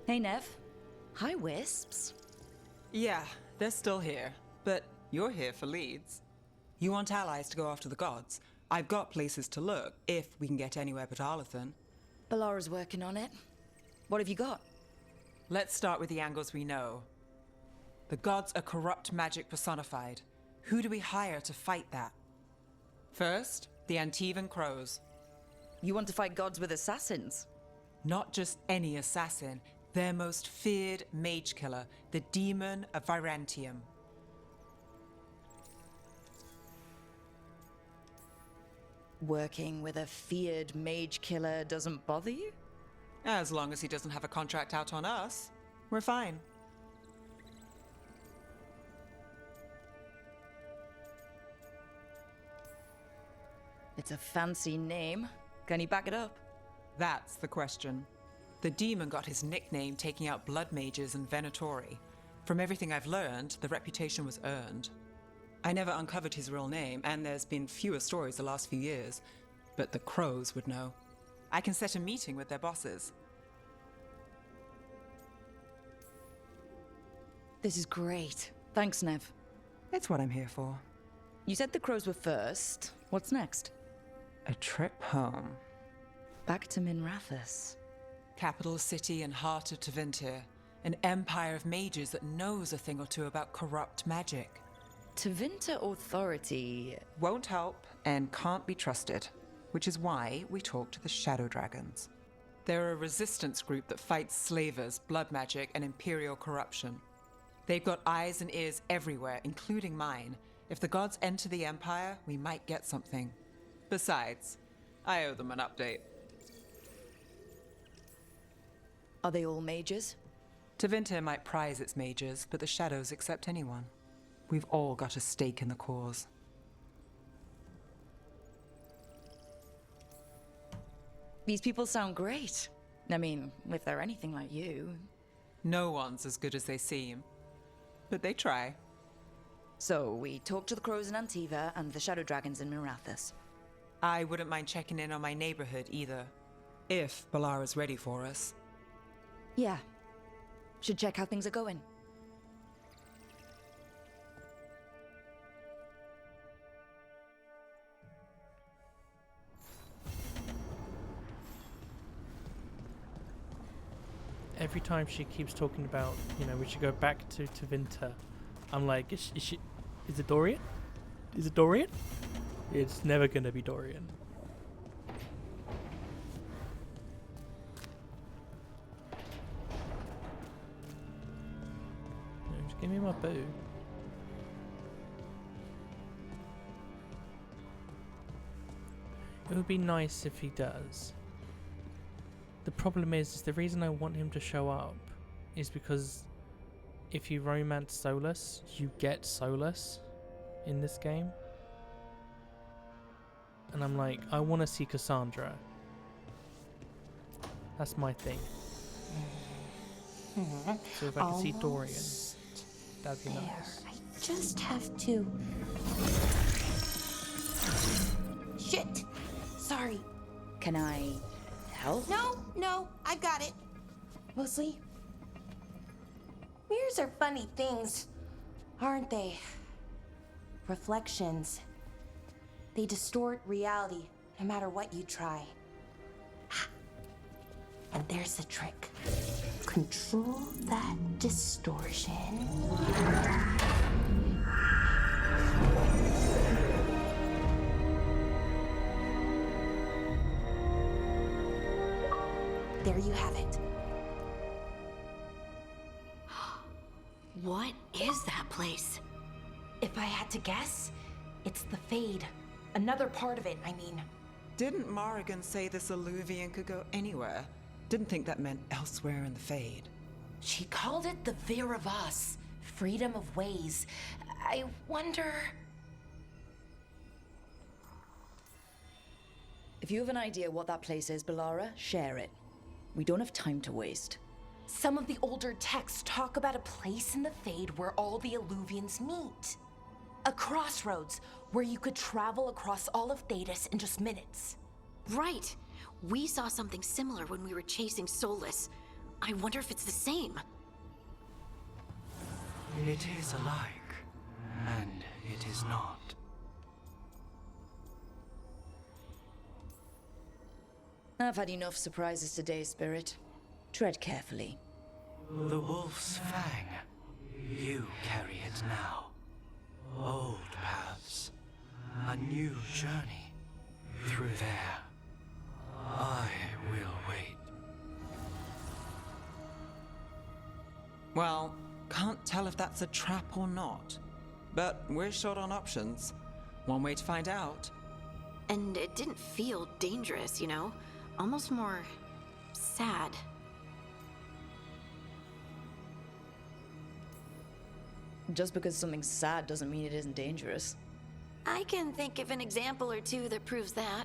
Speaker 7: Hey, Nev.
Speaker 2: Hi, Wisps.
Speaker 6: Yeah, they're still here, but you're here for leads. You want allies to go after the gods? I've got places to look, if we can get anywhere but Arlathan.
Speaker 7: Belara's working on it. What have you got?
Speaker 6: Let's start with the angles we know. The gods are corrupt magic personified. Who do we hire to fight that? First, the Antivan Crows.
Speaker 7: You want to fight gods with assassins?
Speaker 6: Not just any assassin. Their most feared mage killer, the Demon of Virantium.
Speaker 7: Working with a feared mage killer doesn't bother you?
Speaker 6: As long as he doesn't have a contract out on us, we're fine.
Speaker 7: It's a fancy name. Can you back it up?
Speaker 6: That's the question. The demon got his nickname taking out blood mages and venatori. From everything I've learned, the reputation was earned. I never uncovered his real name, and there's been fewer stories the last few years, but the Crows would know. I can set a meeting with their bosses.
Speaker 7: This is great. Thanks, Nev.
Speaker 6: It's what I'm here for.
Speaker 7: You said the Crows were first. What's next?
Speaker 6: A trip home.
Speaker 7: Back to Minrathous.
Speaker 6: Capital city and heart of Tevinter. An empire of mages that knows a thing or two about corrupt magic.
Speaker 7: Tevinter authority...
Speaker 6: won't help and can't be trusted. Which is why we talk to the Shadow Dragons. They're a resistance group that fights slavers, blood magic, and imperial corruption. They've got eyes and ears everywhere, including mine. If the gods enter the Empire, we might get something. Besides, I owe them an update.
Speaker 7: Are they all mages?
Speaker 6: Tevinter might prize its mages, but the Shadows accept anyone. We've all got a stake in the cause.
Speaker 7: These people sound great. I mean, if they're anything like you.
Speaker 6: No one's as good as they seem. But they try.
Speaker 7: So, we talked to the crows in Antiva and the shadow dragons in Mirathas.
Speaker 6: I wouldn't mind checking in on my neighborhood either. If Balara's ready for us.
Speaker 7: Yeah. Should check how things are going.
Speaker 1: Every time she keeps talking about, we should go back to Vinter, I'm like, is it Dorian? Is it Dorian? It's never gonna be Dorian. Just give me my bow. It would be nice if he does. The problem is the reason I want him to show up is because if you romance Solus, you get Solus in this game. And I'm like, I want to see Cassandra. That's my thing. So if I can see Dorian, that'd be nice.
Speaker 2: I just have to... Shit! Sorry.
Speaker 7: Can I help?
Speaker 2: No, I've got it. Mostly, mirrors are funny things, aren't they? Reflections. They distort reality, no matter what you try. And there's the trick. Control that distortion. There you have it.
Speaker 13: What is that place?
Speaker 2: If I had to guess, it's the Fade. Another part of it, I mean.
Speaker 6: Didn't Morrigan say this Illuvian could go anywhere? Didn't think that meant elsewhere in the Fade.
Speaker 2: She called it the Vir of Us, freedom of ways. I wonder...
Speaker 7: If you have an idea what that place is, Balara, share it. We don't have time to waste.
Speaker 2: Some of the older texts talk about a place in the Fade where all the Illuvians meet. A crossroads where you could travel across all of Thedas in just minutes.
Speaker 13: Right. We saw something similar when we were chasing Solus. I wonder if it's the same.
Speaker 18: It is alike, and it is not.
Speaker 7: I've had enough surprises today, Spirit. Tread carefully.
Speaker 18: The wolf's fang. You carry it now. Old paths. A new journey. Through there. I will wait.
Speaker 6: Well, can't tell if that's a trap or not. But we're short on options. One way to find out.
Speaker 13: And it didn't feel dangerous, Almost more sad.
Speaker 7: Just because something's sad doesn't mean it isn't dangerous.
Speaker 13: I can think of an example or two that proves that.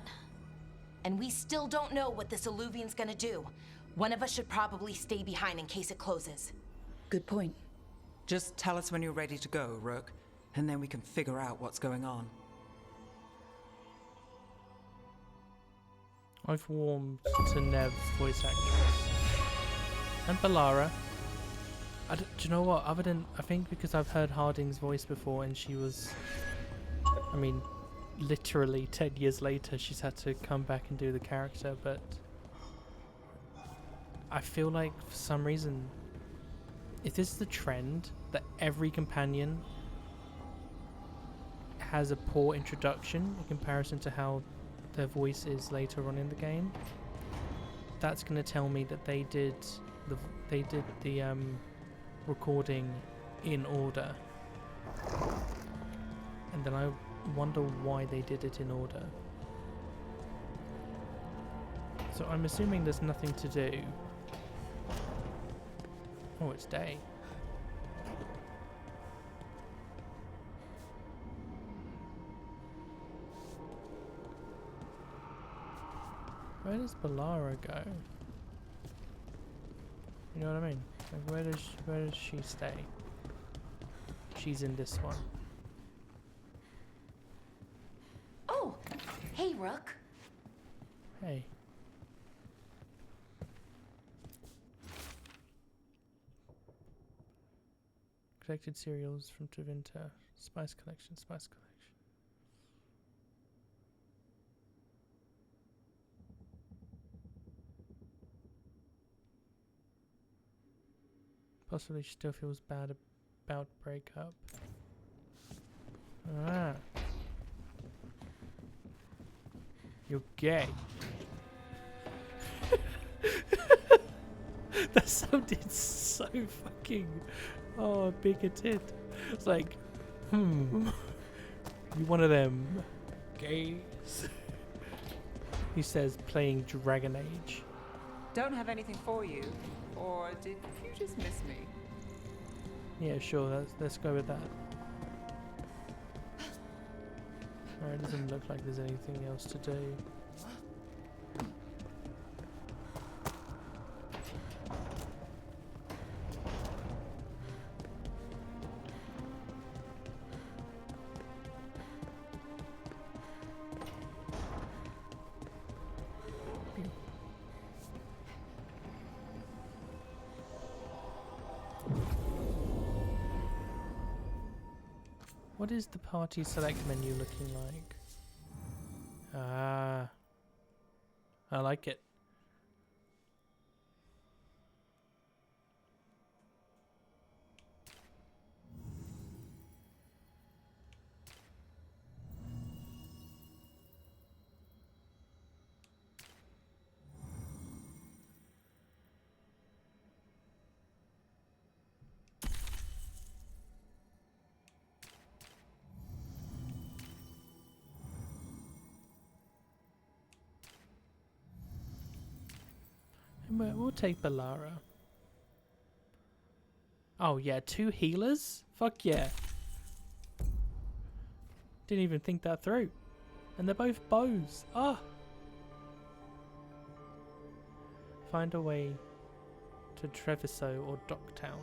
Speaker 2: And we still don't know what this Illuvian's gonna do. One of us should probably stay behind in case it closes.
Speaker 7: Good point.
Speaker 6: Just tell us when you're ready to go, Rook, and then we can figure out what's going on.
Speaker 1: I've warmed to Nev's voice actress. And Balara. Do you know what? Other than, I think because I've heard Harding's voice before and she was... I mean, literally 10 years later she's had to come back and do the character, but... I feel like, for some reason... If this is the trend, that every companion has a poor introduction in comparison to how their voice is later on in the game, that's going to tell me that they did the recording in order, and then I wonder why they did it in order. So I'm assuming there's nothing to do. Oh, it's day. Where does Balara go? You know what I mean? Like, where does she stay? She's in this one.
Speaker 2: Oh, hey, Rook.
Speaker 1: Hey. Collected cereals from Tevinter. Spice collection, spice collection. Possibly she still feels bad about breakup. Ah. You're gay. That sounded so fucking bigoted. It's like, you one of them gays. He says playing Dragon Age.
Speaker 6: Don't have anything for you, or did you just miss me?
Speaker 1: Yeah, sure, let's go with that. Alright, doesn't look like there's anything else to do. What is the party select menu looking like? Ah, I like it. We'll take Balara. Oh yeah, 2 healers? Fuck yeah. Didn't even think that through. And they're both bows. Ah. Find a way to Treviso or Docktown.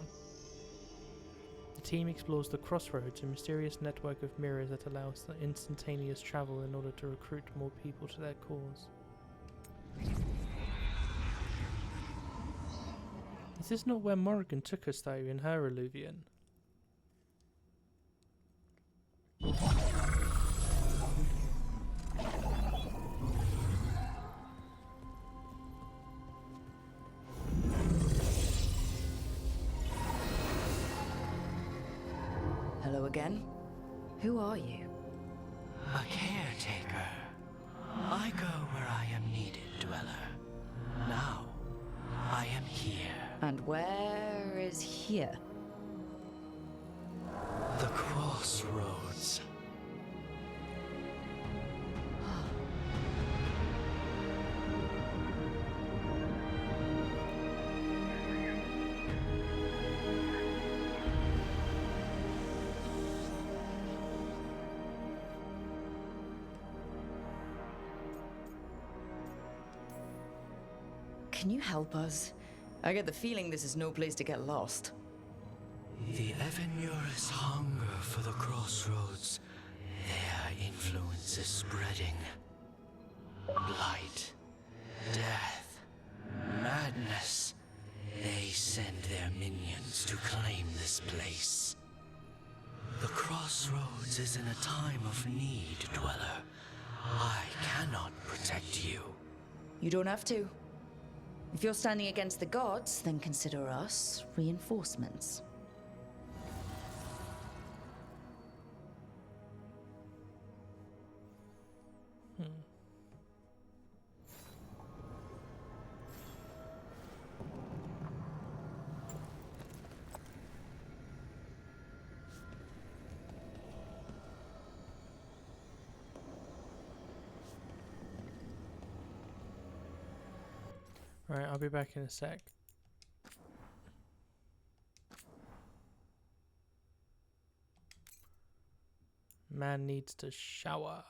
Speaker 1: The team explores the crossroads, a mysterious network of mirrors that allows the instantaneous travel in order to recruit more people to their cause. Is this not where Morrigan took us though, in her Illuvian?
Speaker 7: Hello again. Who are you?
Speaker 18: A caretaker. I go where I am needed, dweller. Now, I am here.
Speaker 7: And where is here?
Speaker 18: The crossroads.
Speaker 7: Can you help us? I get the feeling this is no place to get lost.
Speaker 18: The evanuris hunger for the crossroads. Their influence is spreading. Blight, death, madness. They send their minions to claim this place. The crossroads is in a time of need, dweller. I cannot protect you.
Speaker 7: You don't have to. If you're standing against the gods, then consider us reinforcements.
Speaker 1: Right, I'll be back in a sec. Man needs to shower.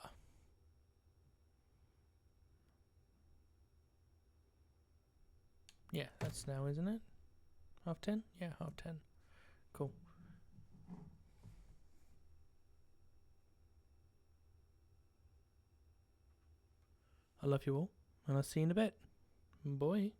Speaker 1: Yeah, that's now, isn't it? 10? Yeah, half 10. Cool. I love you all, and I'll see you in a bit. Bye.